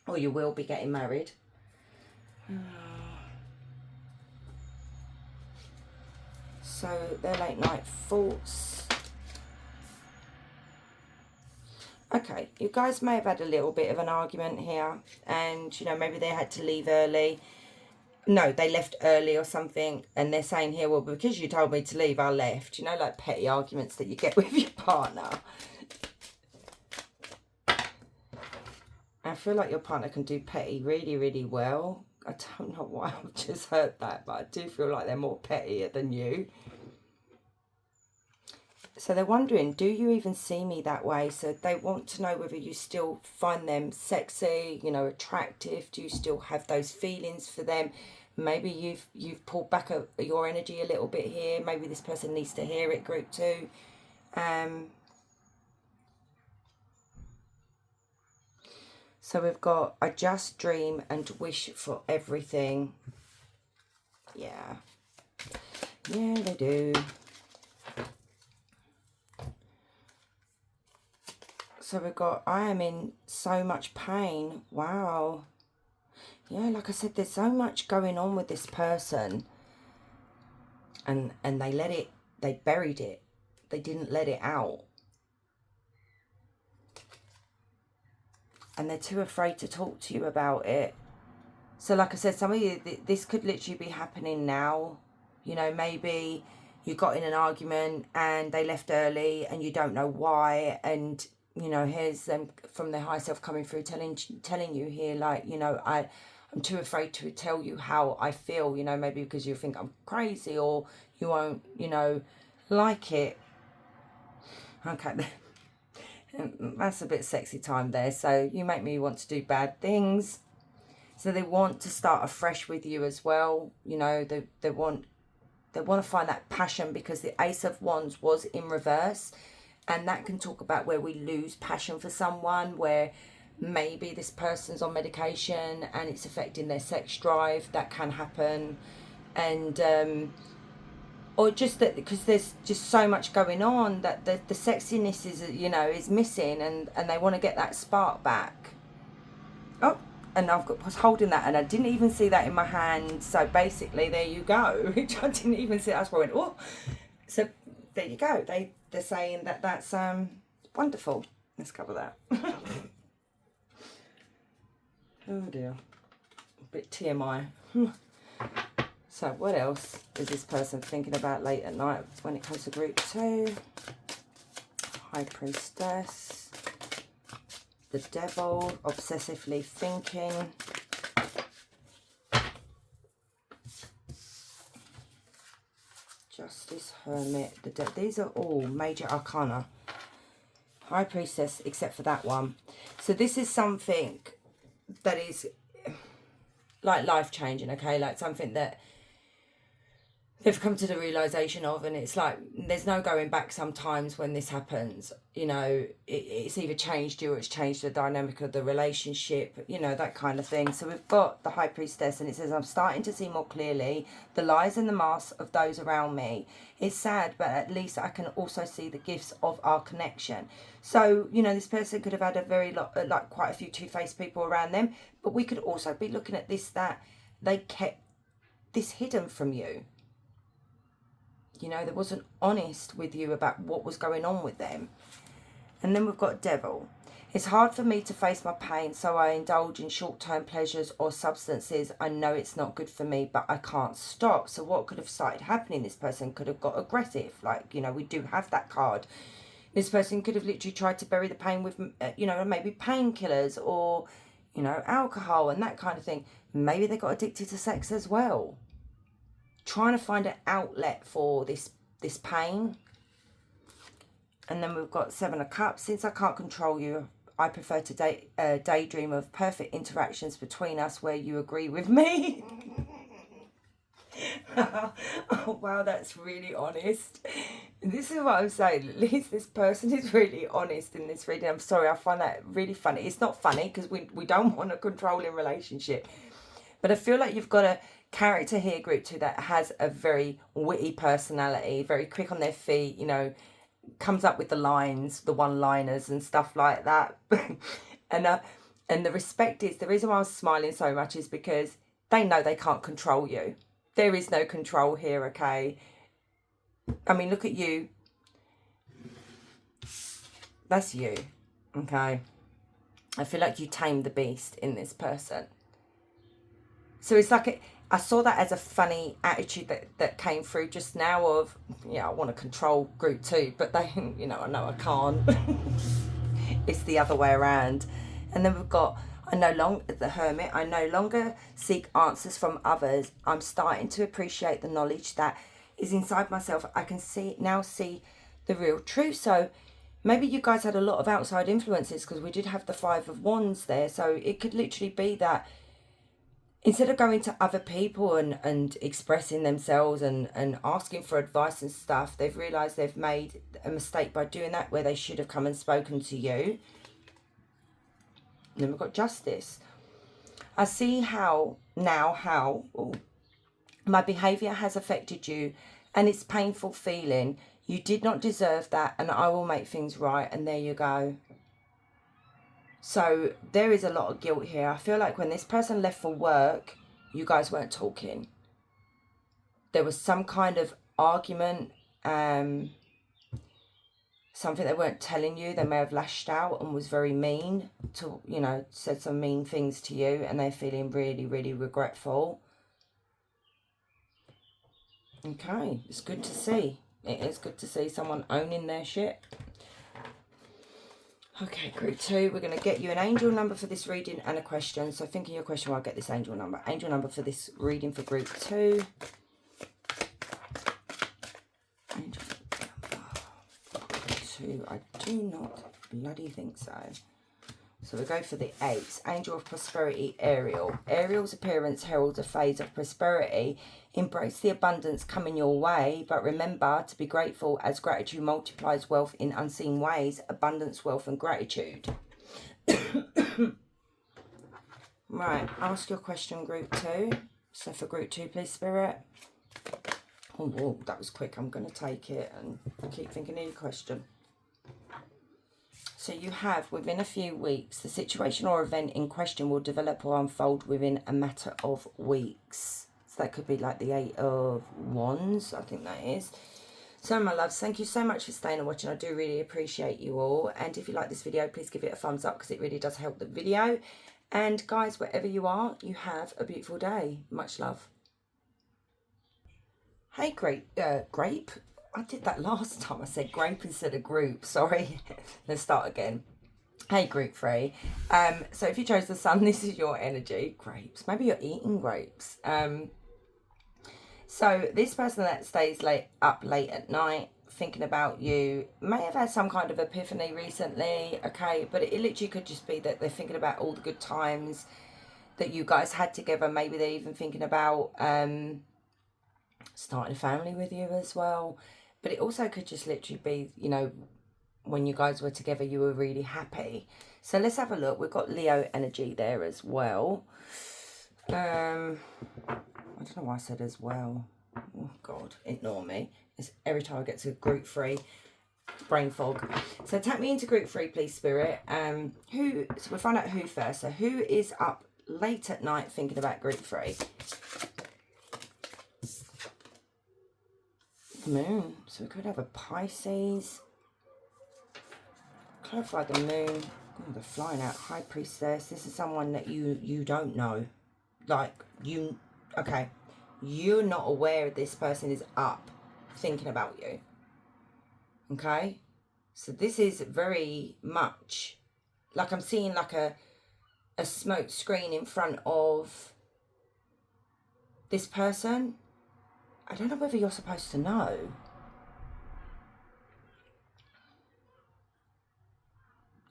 Speaker 1: or you will be getting married. So they're late night thoughts. Okay, you guys may have had a little bit of an argument here, and you know maybe they had to leave early. No, they left early or something, and they're saying here, well, because you told me to leave, I left. You know, like petty arguments that you get with your partner. I feel like your partner can do petty really, really well. I don't know why I've just heard that, but I do feel like they're more pettier than you. So they're wondering, do you even see me that way? So they want to know whether you still find them sexy, you know, attractive. Do you still have those feelings for them? Maybe you've pulled back your energy a little bit here. Maybe this person needs to hear it, group 2. So we've got I just dream and wish for everything. Yeah. Yeah, they do. So we've got I am in so much pain. Wow. Yeah, like I said, there's so much going on with this person. And they buried it. They didn't let it out. And they're too afraid to talk to you about it. So like I said, some of you, this could literally be happening now. You know, maybe you got in an argument and they left early and you don't know why. And, you know, here's them from their high self coming through telling you here, like, you know, I'm too afraid to tell you how I feel, you know, maybe because you think I'm crazy or you won't, you know, like it. Okay, that's a bit sexy time there. So you make me want to do bad things. So they want to start afresh with you as well. You know, they want to find that passion, because the Ace of Wands was in reverse. And that can talk about where we lose passion for someone, where maybe this person's on medication and it's affecting their sex drive. That can happen. And or just that because there's just so much going on that the sexiness is, you know, is missing, and they want to get that spark back. Oh, and was holding that and I didn't even see that in my hand. So basically, there you go. I didn't even see that. I was going, oh. So there you go. They're saying that's wonderful. Let's cover that. Oh dear. A bit TMI. So what else is this person thinking about late at night when it comes to group 2? High Priestess. The Devil. Obsessively thinking. Justice, Hermit. These are all major arcana. High Priestess, except for that one. So this is something that is like life-changing, okay? Like something that they've come to the realization of, and it's like there's no going back sometimes when this happens. You know, it's either changed you or it's changed the dynamic of the relationship, you know, that kind of thing. So we've got the High Priestess, and it says, I'm starting to see more clearly the lies and the masks of those around me. It's sad, but at least I can also see the gifts of our connection. So, you know, this person could have had a very lot, like quite a few two-faced people around them, but we could also be looking at this, that they kept this hidden from you. You know, they wasn't honest with you about what was going on with them. And then we've got Devil. It's hard for me to face my pain, so I indulge in short-term pleasures or substances. I know it's not good for me, but I can't stop. So what could have started happening? This person could have got aggressive. Like, you know, we do have that card. This person could have literally tried to bury the pain with, you know, maybe painkillers or, you know, alcohol and that kind of thing. Maybe they got addicted to sex as well. Trying to find an outlet for this pain. And then we've got Seven of Cups. Since I can't control you, I prefer to daydream of perfect interactions between us where you agree with me. Oh wow, that's really honest. This is what I'm saying. At least this person is really honest in this reading. I'm sorry, I find that really funny. It's not funny because we don't want a controlling relationship. But I feel like you've got a character here, group 2, that has a very witty personality, very quick on their feet, you know, comes up with the lines, the one-liners and stuff like that. And the respect is, the reason why I was smiling so much is because they know they can't control you. There is no control here, okay? I mean, look at you. That's you, okay? I feel like you tamed the beast in this person. So it's like, I saw that as a funny attitude that came through just now of, yeah, I want to control group 2, but they, you know I can't. It's the other way around. And then we've got, the Hermit, I no longer seek answers from others. I'm starting to appreciate the knowledge that is inside myself. I can now see the real truth. So maybe you guys had a lot of outside influences, because we did have the Five of Wands there. So it could literally be that instead of going to other people and expressing themselves and asking for advice and stuff, they've realised they've made a mistake by doing that, where they should have come and spoken to you. And then we've got Justice. I see how my behaviour has affected you, and it's painful feeling. You did not deserve that, and I will make things right. And there you go. So there is a lot of guilt here. I feel like when this person left for work, you guys weren't talking. There was some kind of argument, something they weren't telling you. They may have lashed out and was very mean to, you know, said some mean things to you, and they're feeling really, really regretful. Okay, it's good to see. It is good to see someone owning their shit. Okay, group 2, we're going to get you an angel number for this reading and a question. So think of your question while I get this angel number. Angel number for this reading for group 2. Angel number 2, I do not bloody think so. So we go for the 8. Angel of Prosperity, Ariel. Ariel's appearance heralds a phase of prosperity. Embrace the abundance coming your way, but remember to be grateful, as gratitude multiplies wealth in unseen ways. Abundance, wealth and gratitude. Right, ask your question, group 2. So for group 2, please, Spirit. Oh, that was quick. I'm going to take it and keep thinking of your question. So you have, within a few weeks, the situation or event in question will develop or unfold within a matter of weeks. So that could be like the 8 of Wands, I think that is. So my loves, thank you so much for staying and watching. I do really appreciate you all. And if you like this video, please give it a thumbs up, because it really does help the video. And guys, wherever you are, you have a beautiful day. Much love. Hey, grape. I did that last time. I said grape instead of group. Sorry. Let's start again. Hey, group 3. So if you chose the sun, this is your energy. Grapes. Maybe you're eating grapes. So this person that stays up late at night thinking about you may have had some kind of epiphany recently. Okay, but it literally could just be that they're thinking about all the good times that you guys had together. Maybe they're even thinking about starting a family with you as well. But it also could just literally be, you know, when you guys were together, you were really happy. So let's have a look. We've got Leo energy there as well. I don't know why I said as well. Oh, God, ignore me. It's every time I get to group 3, brain fog. So tap me into group 3, please, Spirit. So we'll find out who first. So who is up late at night thinking about group 3? Moon. So we could have a Pisces. Clarify the moon. Oh, they're flying out. High Priestess. This is someone that you don't know. Like, okay. You're not aware this person is up thinking about you. Okay? So this is very much like I'm seeing like a smoke screen in front of this person. I don't know whether you're supposed to know.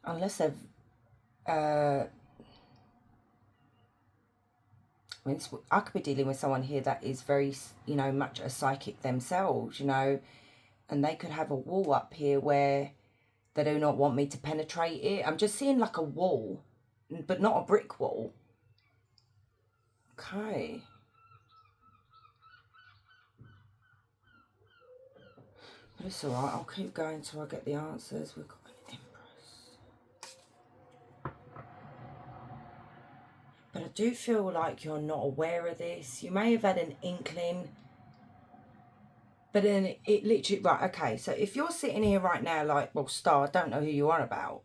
Speaker 1: Unless they've... I could be dealing with someone here that is very, you know, much a psychic themselves, you know. And they could have a wall up here where they do not want me to penetrate it. I'm just seeing like a wall, but not a brick wall. Okay. But it's alright, I'll keep going till I get the answers. We've got an Empress. But I do feel like you're not aware of this. You may have had an inkling. But then it literally... Right, okay. So if you're sitting here right now like, well, Star, I don't know who you're on about.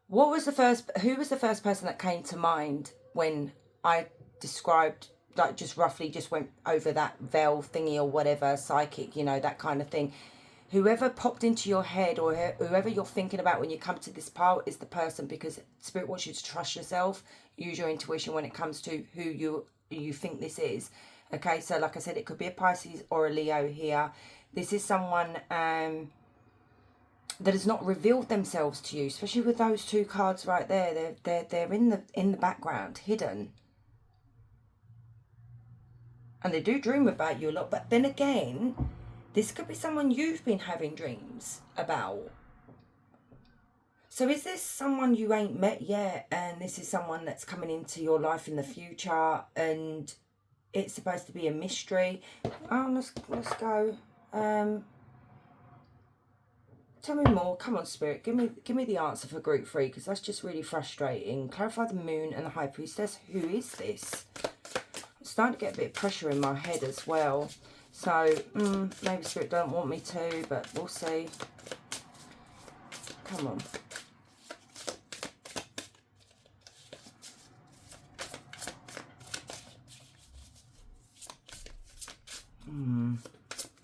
Speaker 1: Who was the first person that came to mind when I described... like just roughly just went over that veil thingy or whatever, psychic, you know, that kind of thing. Whoever popped into your head or whoever you're thinking about when you come to this part is the person, because Spirit wants you to trust yourself, use your intuition when it comes to who you think this is. Okay, so like I said, it could be a Pisces or a Leo here. This is someone that has not revealed themselves to you, especially with those two cards right there. They're in the background, hidden. And they do dream about you a lot. But then again, this could be someone you've been having dreams about. So is this someone you ain't met yet, and this is someone that's coming into your life in the future, and it's supposed to be a mystery? Oh, let's go. Tell me more. Come on, Spirit. Give me the answer for group 3, because that's just really frustrating. Clarify the Moon and the High Priestess. Who is this? I'm starting to get a bit of pressure in my head as well. So maybe Spirit don't want me to, but we'll see. Come on.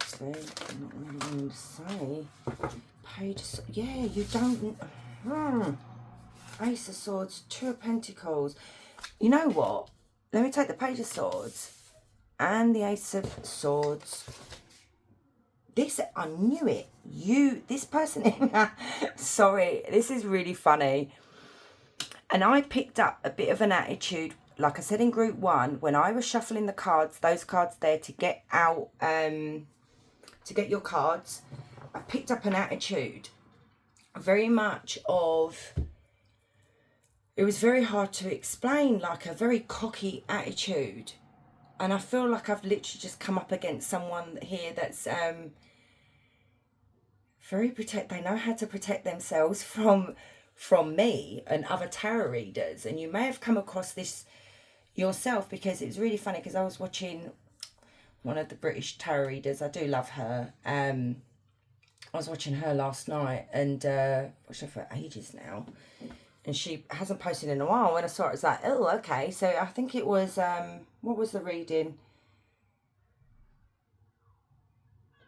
Speaker 1: See, I'm not really going to say. Page, yeah, you don't. Ace of Swords, Two of Pentacles. You know what? Let me take the Page of Swords and the Ace of Swords. This, I knew it. This person, sorry, this is really funny. And I picked up a bit of an attitude, like I said in group 1, when I was shuffling the cards, those cards there to get out, to get your cards, I picked up an attitude very much of, it was very hard to explain, like a very cocky attitude. And I feel like I've literally just come up against someone here that's very they know how to protect themselves from me and other tarot readers. And you may have come across this yourself, because it was really funny, because I was watching one of the British tarot readers. I do love her. I was watching her last night, and watched her for ages now, and she hasn't posted in a while. When I saw it, I was like, oh, okay. So I think it was what was the reading?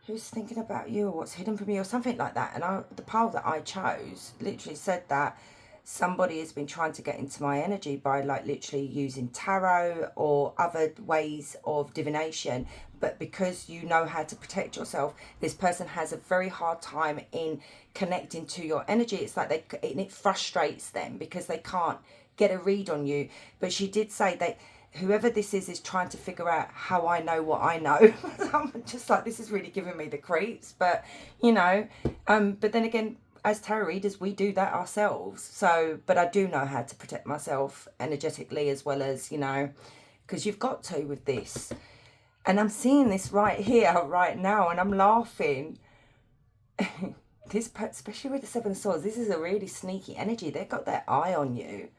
Speaker 1: Who's thinking about you, or what's hidden from you, or something like that. And the pile that I chose literally said that somebody has been trying to get into my energy by like literally using tarot or other ways of divination. But because you know how to protect yourself, this person has a very hard time in connecting to your energy. It's like it frustrates them because they can't get a read on you. But she did say that whoever this is trying to figure out how I know what I know. I'm just like, this is really giving me the creeps. But, you know, but then again, as tarot readers, we do that ourselves. So, but I do know how to protect myself energetically, as well as, you know, because you've got to with this. And I'm seeing this right here, right now, and I'm laughing. This, especially with the Seven of Swords, this is a really sneaky energy. They've got their eye on you.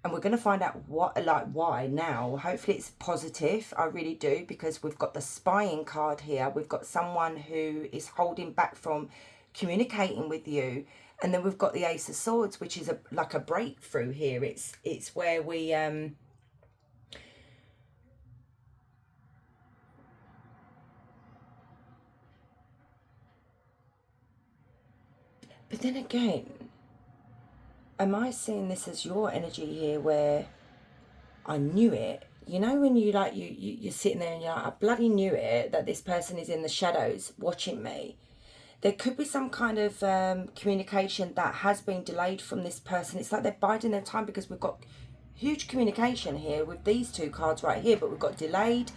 Speaker 1: And we're going to find out why now. Hopefully it's positive. I really do, because we've got the spying card here. We've got someone who is holding back from communicating with you. And then we've got the Ace of Swords, which is like a breakthrough here. It's where we... But then again, am I seeing this as your energy here, where I knew it? You know, when you like, you're sitting there and you're like, I bloody knew it, that this person is in the shadows watching me. There could be some kind of communication that has been delayed from this person. It's like they're biding their time, because we've got huge communication here with these two cards right here, but we've got delayed,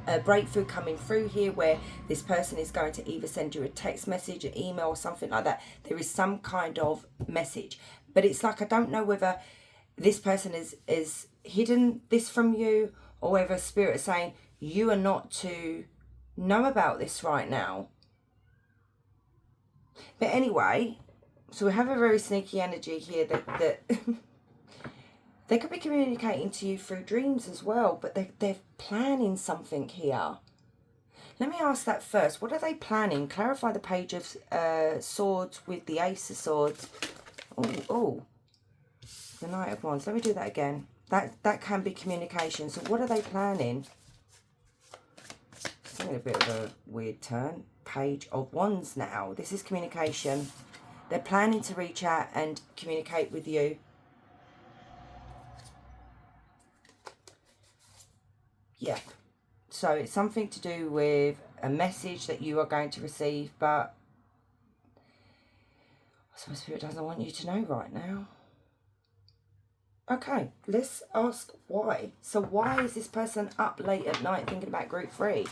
Speaker 1: a breakthrough coming through here, where this person is going to either send you a text message, an email, or something like that. There is some kind of message, but it's like, I don't know whether this person is hidden this from you, or whether Spirit is saying you are not to know about this right now. But anyway, so we have a very sneaky energy here that they could be communicating to you through dreams as well, but they're planning something here. Let me ask that first. What are they planning? Clarify the Page of Swords with the Ace of Swords. Oh, the Knight of Wands. Let me do that again. That can be communication. So what are they planning? It's taking a bit of a weird turn. Page of Wands now. This is communication. They're planning to reach out and communicate with you. Yeah. So it's something to do with a message that you are going to receive, but I suppose Spirit doesn't want you to know right now. Okay, let's ask why. So why is this person up late at night thinking about group 3?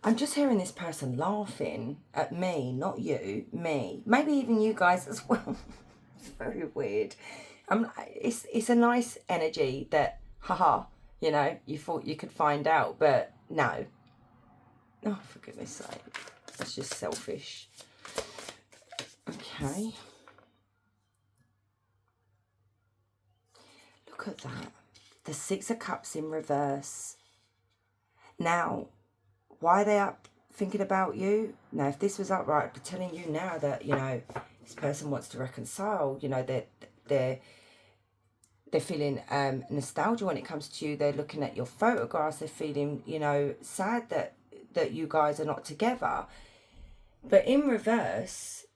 Speaker 1: I'm just hearing this person laughing at me, not you, me. Maybe even you guys as well. It's very weird. It's a nice energy that, haha, you know, you thought you could find out, but no. Oh, for goodness sake. It's just selfish. Okay. Look at that. The 6 of Cups in reverse. Now, why are they up thinking about you? Now, if this was upright, I'd be telling you now that, you know, this person wants to reconcile. You know, they're feeling nostalgia when it comes to you. They're looking at your photographs. They're feeling, you know, sad that you guys are not together. But in reverse,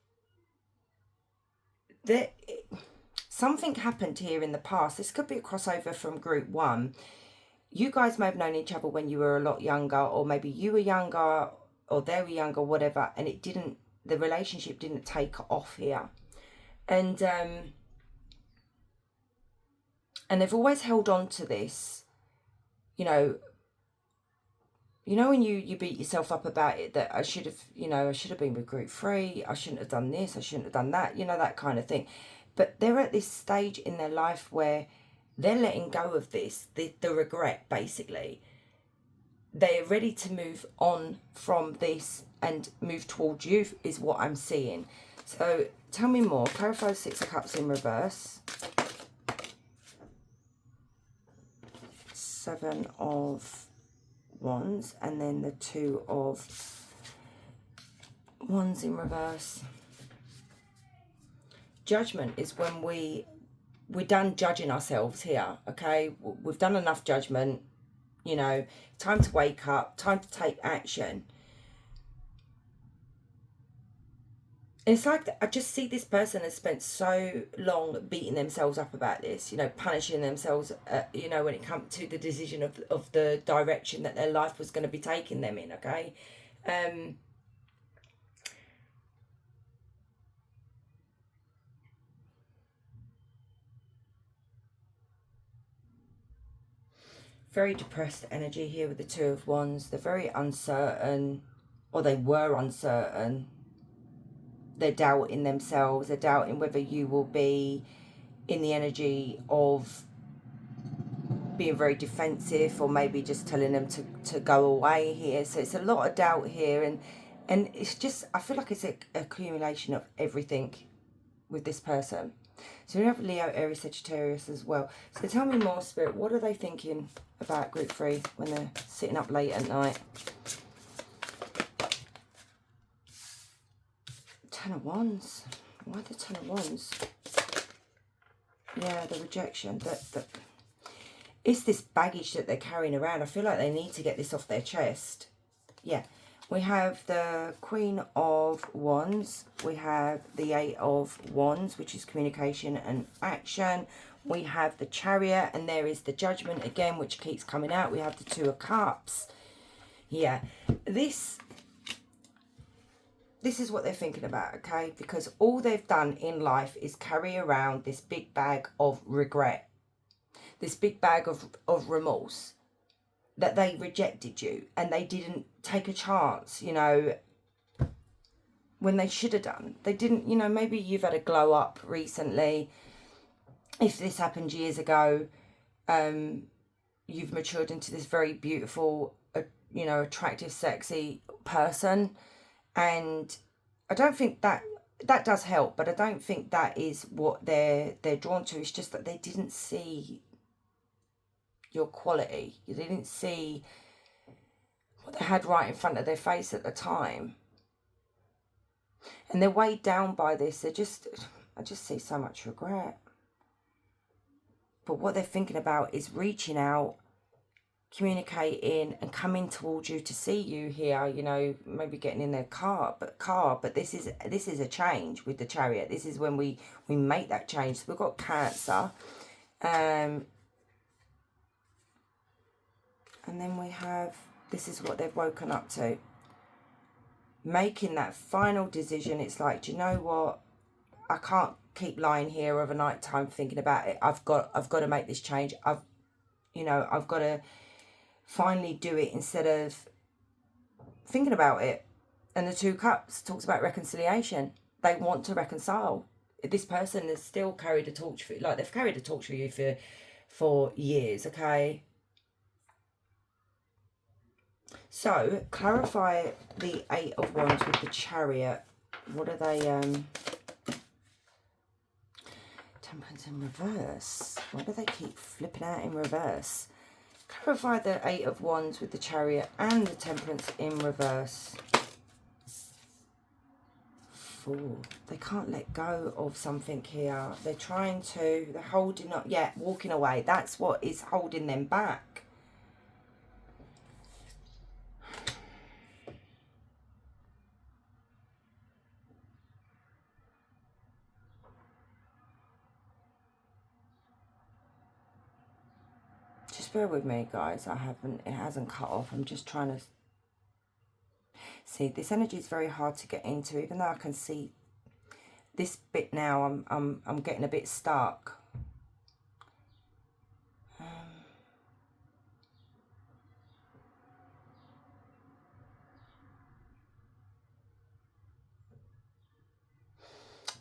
Speaker 1: something happened here in the past. This could be a crossover from group 1. You guys may have known each other when you were a lot younger, or maybe you were younger or they were younger, whatever, and the relationship didn't take off here. And they've always held on to this, you know when you beat yourself up about it, that I should have been with group 3, I shouldn't have done this, I shouldn't have done that, you know, that kind of thing. But they're at this stage in their life where they're letting go of this, the regret, basically. They're ready to move on from this and move towards you, is what I'm seeing. So tell me more. Clarify the 6 of Cups in reverse. 7 of Wands, and then the 2 of Wands in reverse. Judgment is when we're done judging ourselves here, okay? We've done enough judgment, you know, time to wake up, time to take action. It's like, I just see this person has spent so long beating themselves up about this, you know, punishing themselves, you know, when it comes to the decision of the direction that their life was going to be taking them in, okay? Very depressed energy here with the 2 of Wands. They're very uncertain, or they were uncertain. They're doubting themselves. They're doubting whether you will be in the energy of being very defensive, or maybe just telling them to go away here. So it's a lot of doubt here, and it's just, I feel like it's an accumulation of everything with this person. So we have Leo, Aries, Sagittarius as well. So tell me more, Spirit. What are they thinking about group 3 when they're sitting up late at night? 10 of Wands. Why the 10 of Wands? Yeah, the rejection. It's this baggage that they're carrying around. I feel like they need to get this off their chest. Yeah. We have the Queen of Wands. We have the 8 of Wands, which is communication and action. We have the Chariot, and there is the Judgment again, which keeps coming out. We have the 2 of Cups. Yeah, this is what they're thinking about, okay? Because all they've done in life is carry around this big bag of regret, this big bag of remorse, that they rejected you and they didn't take a chance, you know, when they should have done. They didn't, you know, maybe you've had a glow up recently. If this happened years ago, you've matured into this very beautiful, you know, attractive, sexy person. And I don't think that does help, but I don't think that is what they're drawn to. It's just that they didn't see your quality. They didn't see what they had right in front of their face at the time. And they're weighed down by this. I just see so much regret. But what they're thinking about is reaching out, communicating, and coming towards you to see you here, you know, maybe getting in their car. But this is a change with the Chariot. This is when we make that change. So we've got Cancer. And then we have, this is what they've woken up to. Making that final decision. It's like, do you know what? I can't keep lying here overnight time thinking about it. I've got to make this change. I've got to finally do it instead of thinking about it. And the Two Cups talks about reconciliation. They want to reconcile. This person has still carried a torch for, like, they've carried a torch for you for years, okay? So, clarify the Eight of Wands with the Chariot. What are they, Temperance in reverse. Why do they keep flipping out in reverse? Clarify the Eight of Wands with the Chariot and the Temperance in reverse. Fool. They can't let go of something here. They're trying to, they're holding up, yeah, walking away. That's what is holding them back. Just bear with me, guys. It hasn't cut off. I'm just trying to see. This energy is very hard to get into, even though I can see this bit now. I'm getting a bit stuck.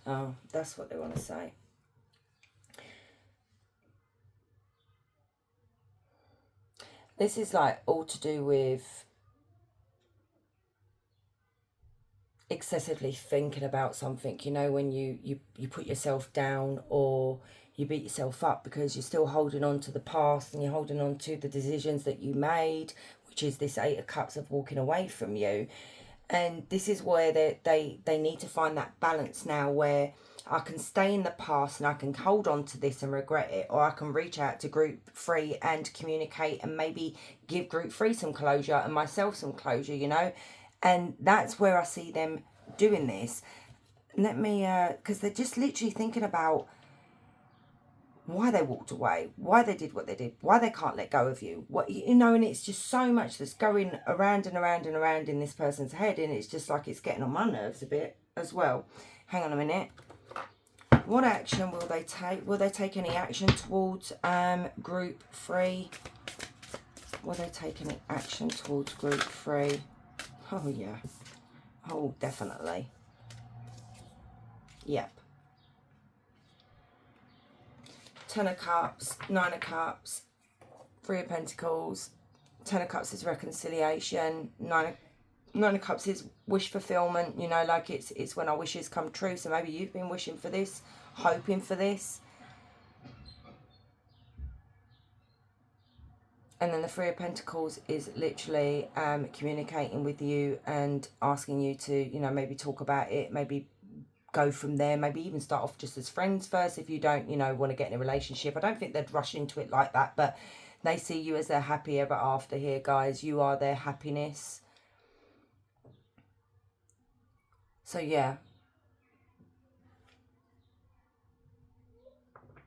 Speaker 1: Oh, that's what they want to say. This is like all to do with excessively thinking about something, you know, when you put yourself down or you beat yourself up because you're still holding on to the past and you're holding on to the decisions that you made, which is this Eight of Cups of walking away from you. And this is where they need to find that balance now, where I can stay in the past and I can hold on to this and regret it, or I can reach out to group 3 and communicate and maybe give group 3 some closure and myself some closure, you know. And that's where I see them doing this. Let me, because they're just literally thinking about why they walked away, why they did what they did, why they can't let go of you. What, you know, and it's just so much that's going around and around and around in this person's head, and it's just like it's getting on my nerves a bit as well. Hang on a minute. What action will they take? Will they take any action towards group 3? Will they take any action towards group 3? Oh, yeah. Oh, definitely. Yep. 10 of Cups, 9 of Cups, 3 of Pentacles. 10 of Cups is reconciliation. 9 of Cups is wish fulfillment. You know, like it's when our wishes come true. So maybe you've been wishing for this, hoping for this. And then the 3 of Pentacles is literally communicating with you and asking you to, you know, maybe talk about it, maybe go from there, maybe even start off just as friends first if you don't, you know, want to get in a relationship. I don't think they'd rush into it like that, but they see you as their happy ever after here, guys. You are their happiness. So yeah,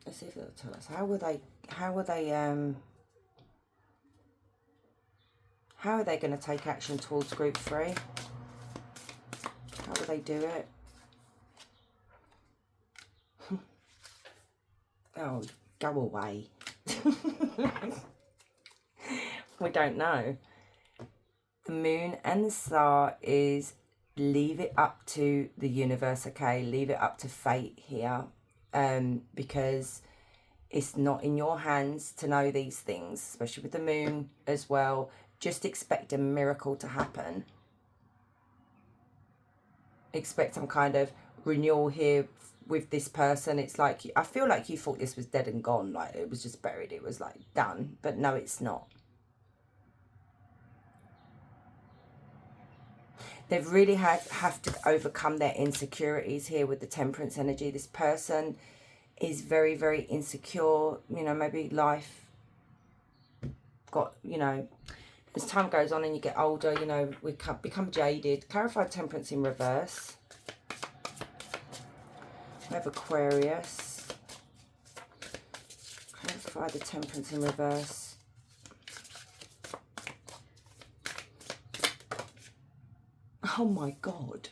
Speaker 1: let's see if they'll tell us. How are they going to take action towards group 3? How will they do it? Oh, go away. We don't know. The Moon and the Star is leave it up to the universe, okay? Leave it up to fate here, because it's not in your hands to know these things, especially with the Moon as well. Just expect a miracle to happen. Expect some kind of renewal here with this person. It's like, I feel like you thought this was dead and gone, like it was just buried, it was like done, but no, it's not. They've really have to overcome their insecurities here with the Temperance energy. This person is very, very insecure. You know, maybe life got, you know, as time goes on and you get older, you know, we become jaded. Clarify Temperance in reverse. We have Aquarius. Clarify the Temperance in reverse. Oh my God.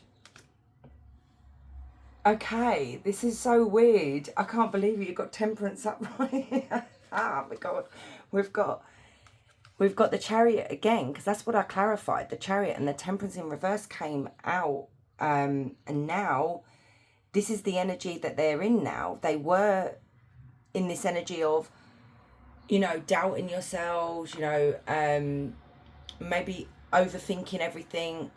Speaker 1: Okay, this is so weird. I can't believe it. You've got Temperance up right here. Oh my God. We've got the Chariot again, because that's what I clarified. The Chariot and the Temperance in reverse came out. And now this is the energy that they're in now. They were in this energy of, you know, doubting yourselves, you know, maybe overthinking everything.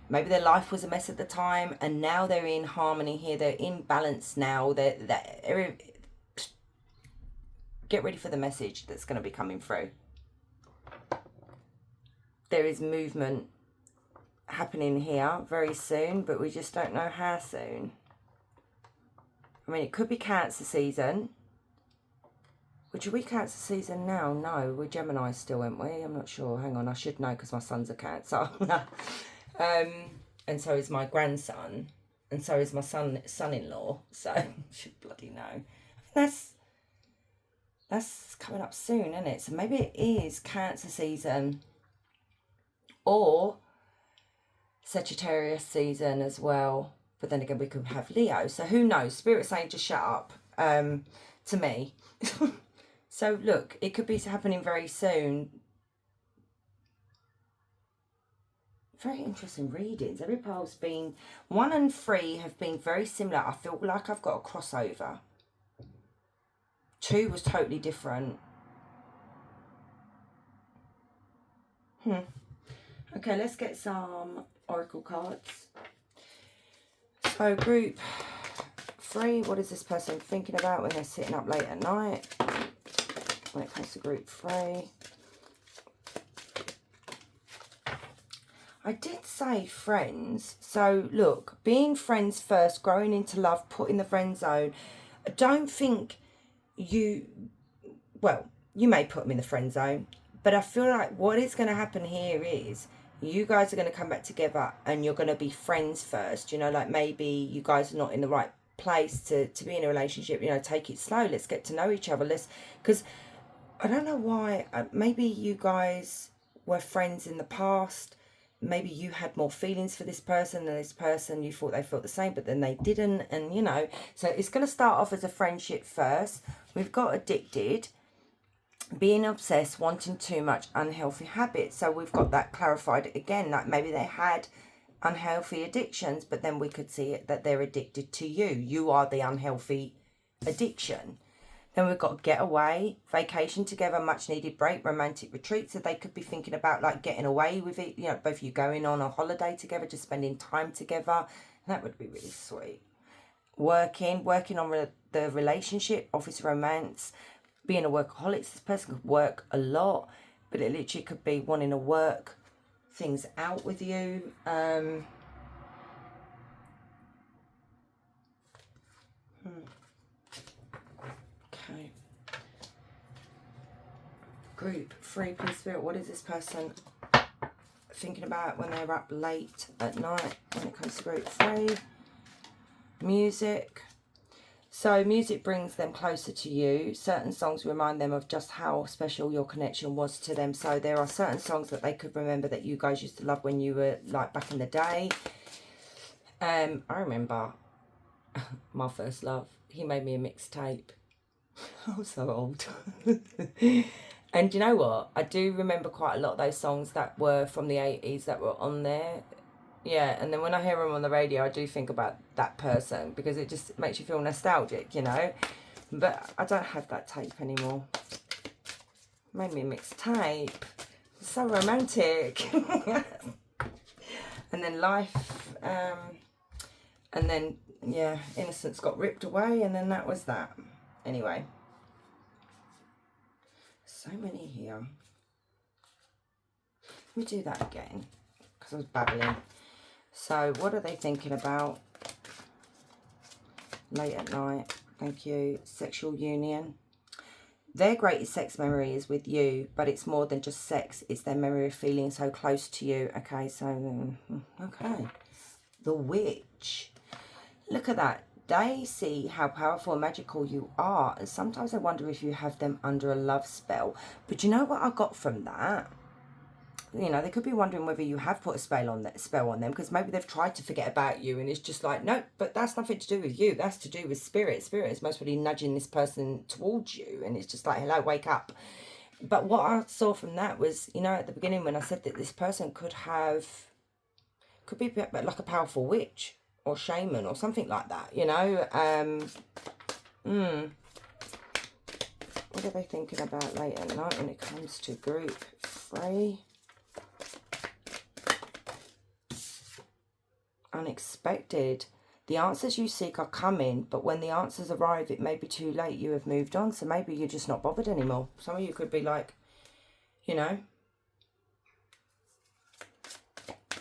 Speaker 1: Maybe their life was a mess at the time, and now they're in harmony here. They're in balance now. They're get ready for the message that's going to be coming through. There is movement happening here very soon, but we just don't know how soon. I mean, it could be Cancer season. Which are we Cancer season now? No, we're Gemini still, aren't we? I'm not sure. Hang on, I should know because my son's a Cancer. And so is my grandson, and so is my son-in-law. So I should bloody know. That's coming up soon, isn't it? So maybe it is Cancer season or Sagittarius season as well. But then again, we could have Leo. So who knows? Spirit's saying just shut up to me. So look, it could be happening very soon. Very interesting readings. Every pole's been 1 and 3 have been very similar. I feel like I've got a crossover. 2 was totally different. Okay, let's get some oracle cards. So group 3, what is this person thinking about when they're sitting up late at night? When it comes to group 3. I did say friends. So look, being friends first, growing into love, put in the friend zone. I don't think you, well, you may put them in the friend zone, but I feel like what is going to happen here is you guys are going to come back together and you're going to be friends first. You know, like maybe you guys are not in the right place to be in a relationship. You know, take it slow. Let's get to know each other. Because I don't know why, maybe you guys were friends in the past. Maybe you had more feelings for this person than this person. You thought they felt the same, but then they didn't. And, you know, so it's going to start off as a friendship first. We've got addicted, being obsessed, wanting too much, unhealthy habits. So we've got that clarified again, that maybe they had unhealthy addictions, but then we could see it that they're addicted to you. You are the unhealthy addiction. Then we've got getaway, vacation together, much needed break, romantic retreat. So they could be thinking about like getting away with it, you know, both of you going on a holiday together, just spending time together. That would be really sweet. Working on the relationship, office romance, being a workaholic. This person could work a lot, but it literally could be wanting to work things out with you. Okay. Group 3, please Spirit, what is this person thinking about when they're up late at night when it comes to group 3? Music. So music brings them closer to you. Certain songs remind them of just how special your connection was to them. So there are certain songs that they could remember that you guys used to love when you were like back in the day. I remember my first love. He made me a mixtape. I'm so old. And you know what? I do remember quite a lot of those songs that were from the 80s that were on there. Yeah, and then when I hear them on the radio, I do think about that person because it just makes you feel nostalgic, you know. But I don't have that tape anymore. Made me a mixtape. So romantic. And then life. And then, yeah, innocence got ripped away, and then that was that. Anyway. So many here. Let me do that again because I was babbling. So what are they thinking about? Late at night. Thank you. Sexual union. Their greatest sex memory is with you, but it's more than just sex. It's their memory of feeling so close to you. Okay, so, okay. The Witch. Look at that. They see how powerful and magical you are, and sometimes I wonder if you have them under a love spell. But you know what I got from that? you know, they could be wondering whether you have put a spell on them, because maybe they've tried to forget about you, and it's just like, no, but that's nothing to do with you. That's to do with spirit. Spirit is most probably nudging this person towards you, and it's just like, hello, wake up. But what I saw from that was, you know, at the beginning when I said that this person could be like a powerful witch or shaman or something like that, you know. What are they thinking about late at night when it comes to group 3? Unexpected. The answers you seek are coming, but when the answers arrive, it may be too late. You have moved on, so maybe you're just not bothered anymore. Some of you could be like, you know.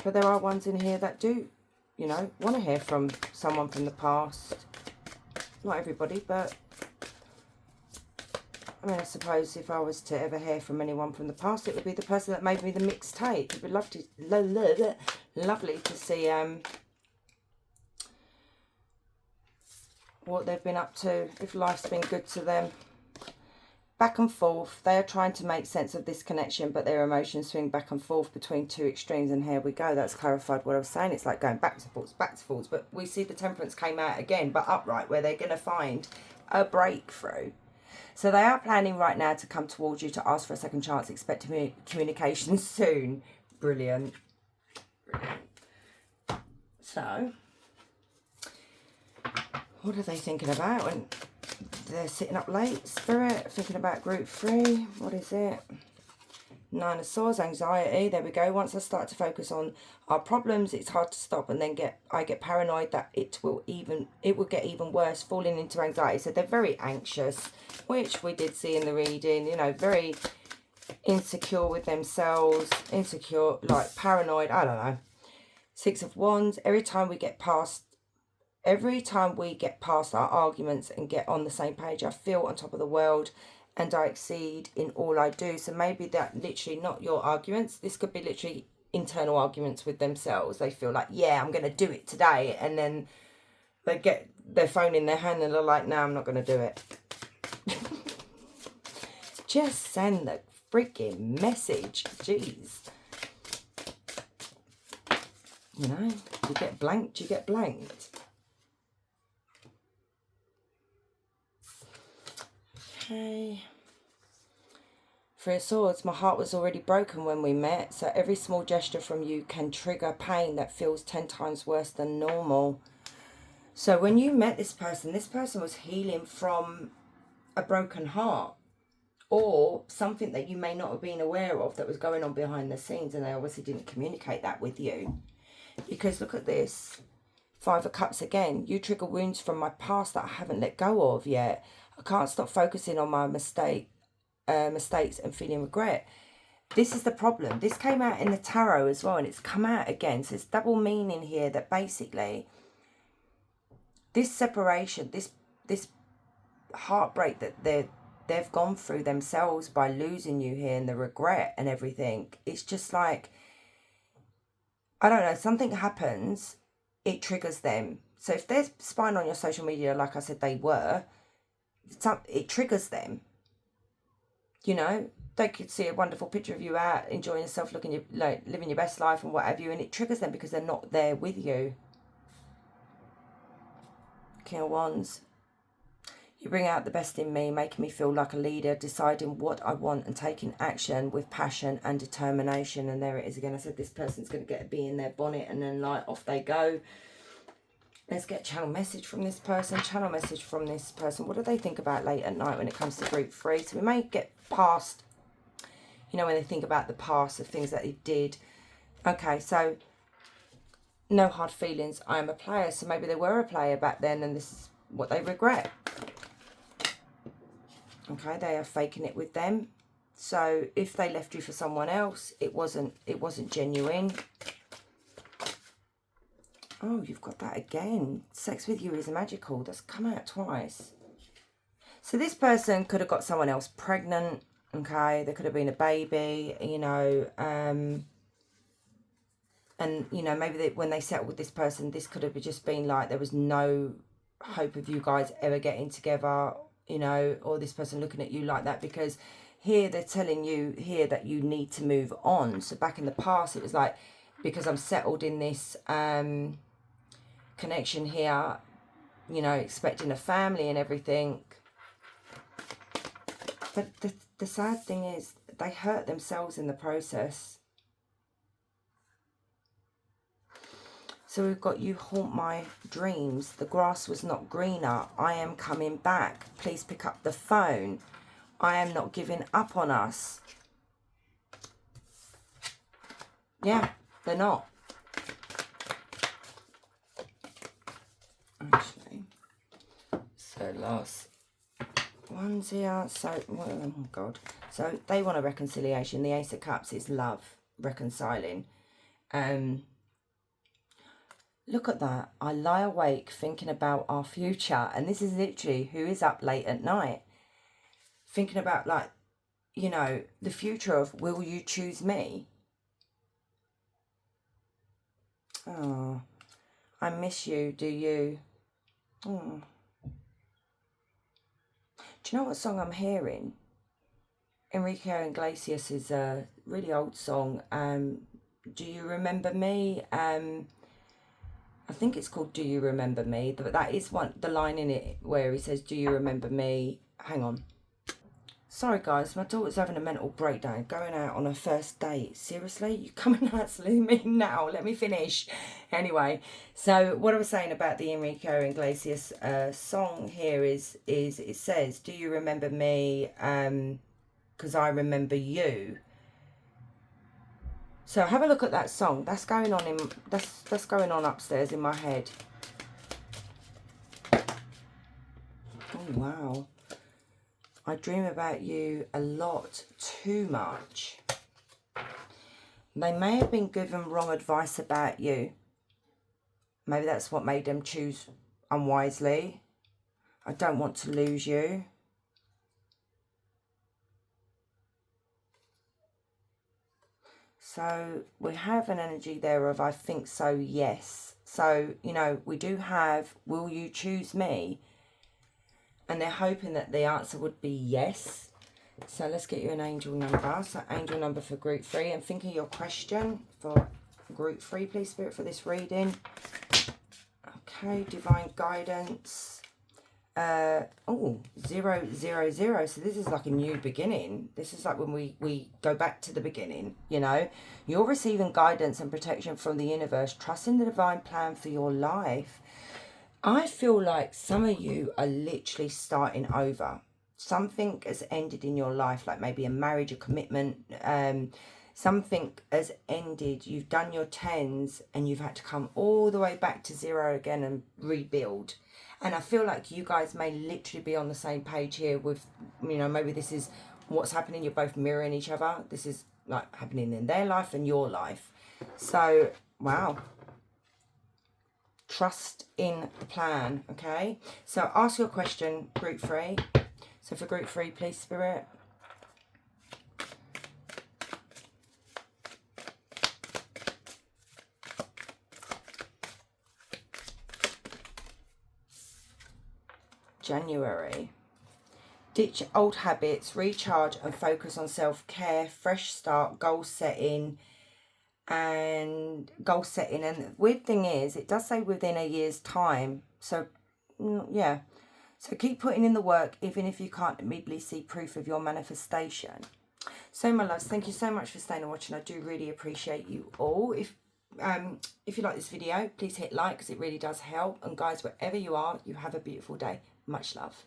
Speaker 1: But there are ones in here that do, you know, want to hear from someone from the past. Not everybody, but I mean, I suppose if I was to ever hear from anyone from the past, it would be the person that made me the mixtape. It'd be lovely to see what they've been up to, if life's been good to them. Back and forth. They are trying to make sense of this connection, but their emotions swing back and forth between two extremes, and here we go. That's clarified what I was saying. It's like going back to forwards, but we see the Temperance came out again, but upright, where they're going to find a breakthrough. So they are planning right now to come towards you to ask for a second chance. Expect communication soon. Brilliant. So, what are they thinking about when they're sitting up late? Spirit, thinking about group 3. What is it? 9 of Swords, anxiety. There we go. Once I start to focus on our problems, it's hard to stop, and then I get paranoid that it will get even worse, falling into anxiety. So they're very anxious, which we did see in the reading, you know, very insecure with themselves, insecure, like paranoid, I don't know. 6 of Wands. Every time we get past our arguments and get on the same page, I feel on top of the world and I exceed in all I do. So maybe that literally not your arguments. This could be literally internal arguments with themselves. They feel like, yeah, I'm going to do it today. And then they get their phone in their hand and they're like, no, I'm not going to do it. Just send the freaking message. Jeez. You know, you get blanked, you get blanked. Okay. 3 of Swords. My heart was already broken when we met, so every small gesture from you can trigger pain that feels 10 times worse than normal. So when you met this person was healing from a broken heart, or something that you may not have been aware of that was going on behind the scenes, and they obviously didn't communicate that with you. Because look at this. 5 of Cups again. You trigger wounds from my past that I haven't let go of yet. I can't stop focusing on my mistakes and feeling regret. This is the problem. This came out in the tarot as well, and it's come out again. So it's double meaning here, that basically this separation, this heartbreak that they've gone through themselves by losing you here, and the regret and everything. It's just like, I don't know, something happens, it triggers them. So if they're spying on your social media, like I said they were, it triggers them. You know, they could see a wonderful picture of you out enjoying yourself, living your best life and what have you, and it triggers them because they're not there with you. King of Wands. You bring out the best in me, making me feel like a leader, deciding what I want and taking action with passion and determination. And there it is again. I said this person's going to get a bee in their bonnet, and then like off they go. Let's get channel message from this person. Channel message from this person. What do they think about late at night when it comes to group 3? So we may get past, you know, when they think about the past of things that they did. Okay, so no hard feelings. I am a player. So maybe they were a player back then, and this is what they regret. Okay, they are faking it with them. So if they left you for someone else, it wasn't genuine. Oh, you've got that again. Sex with you is magical. That's come out twice. So this person could have got someone else pregnant. Okay, there could have been a baby, you know. And, you know, maybe when they settled with this person, this could have just been like there was no hope of you guys ever getting together, you know, or this person looking at you like that, because here they're telling you here that you need to move on. So back in the past, it was like, because I'm settled in this connection here, you know, expecting a family and everything. But the sad thing is, they hurt themselves in the process. So we've got, you haunt my dreams. The grass was not greener. I am coming back. Please pick up the phone. I am not giving up on us. Yeah, they're not. Actually. So last one's here. So, oh God. So they want a reconciliation. The Ace of Cups is love, reconciling. Look at that. I lie awake thinking about our future. And this is literally who is up late at night. Thinking about, like, you know, the future of, will you choose me? Oh, I miss you, do you? Oh. Do you know what song I'm hearing? Enrique Iglesias is a really old song. Do you remember me? I think it's called Do You Remember Me? But that is the line in it where he says, do you remember me? Hang on. Sorry guys, my daughter's having a mental breakdown, going out on her first date. Seriously? You coming out to me now? Let me finish. Anyway, so what I was saying about the Enrique Iglesias song here is it says, do you remember me? Because I remember you. So have a look at that song. That's going on in that's going on upstairs in my head. Oh wow. I dream about you a lot, too much. They may have been given wrong advice about you. Maybe that's what made them choose unwisely. I don't want to lose you. So we have an energy there of I think so, yes. So, you know, we do have, will you choose me? And they're hoping that the answer would be yes. So let's get you an angel number. So angel number for group 3. And think of your question for group 3, please, Spirit, for this reading. Okay, divine guidance. 000. So this is like a new beginning. This is like when we go back to the beginning, you know. You're receiving guidance and protection from the universe. Trust in the divine plan for your life. I feel like some of you are literally starting over. Something has ended in your life, like maybe a marriage, a commitment. Something has ended. You've done your 10s and you've had to come all the way back to 0 again and rebuild. And I feel like you guys may literally be on the same page here with, you know, maybe this is what's happening. You're both mirroring each other. This is like happening in their life and your life. So, wow. Trust in the plan, okay? So ask your question, group 3. So for group 3, please, Spirit. January. Ditch old habits, recharge and focus on self-care, fresh start, goal setting. And the weird thing is, it does say within a year's time. So, yeah. So keep putting in the work, even if you can't immediately see proof of your manifestation. So, my loves, thank you so much for staying and watching. I do really appreciate you all. If you like this video, please hit like, because it really does help. And guys, wherever you are, you have a beautiful day. Much love.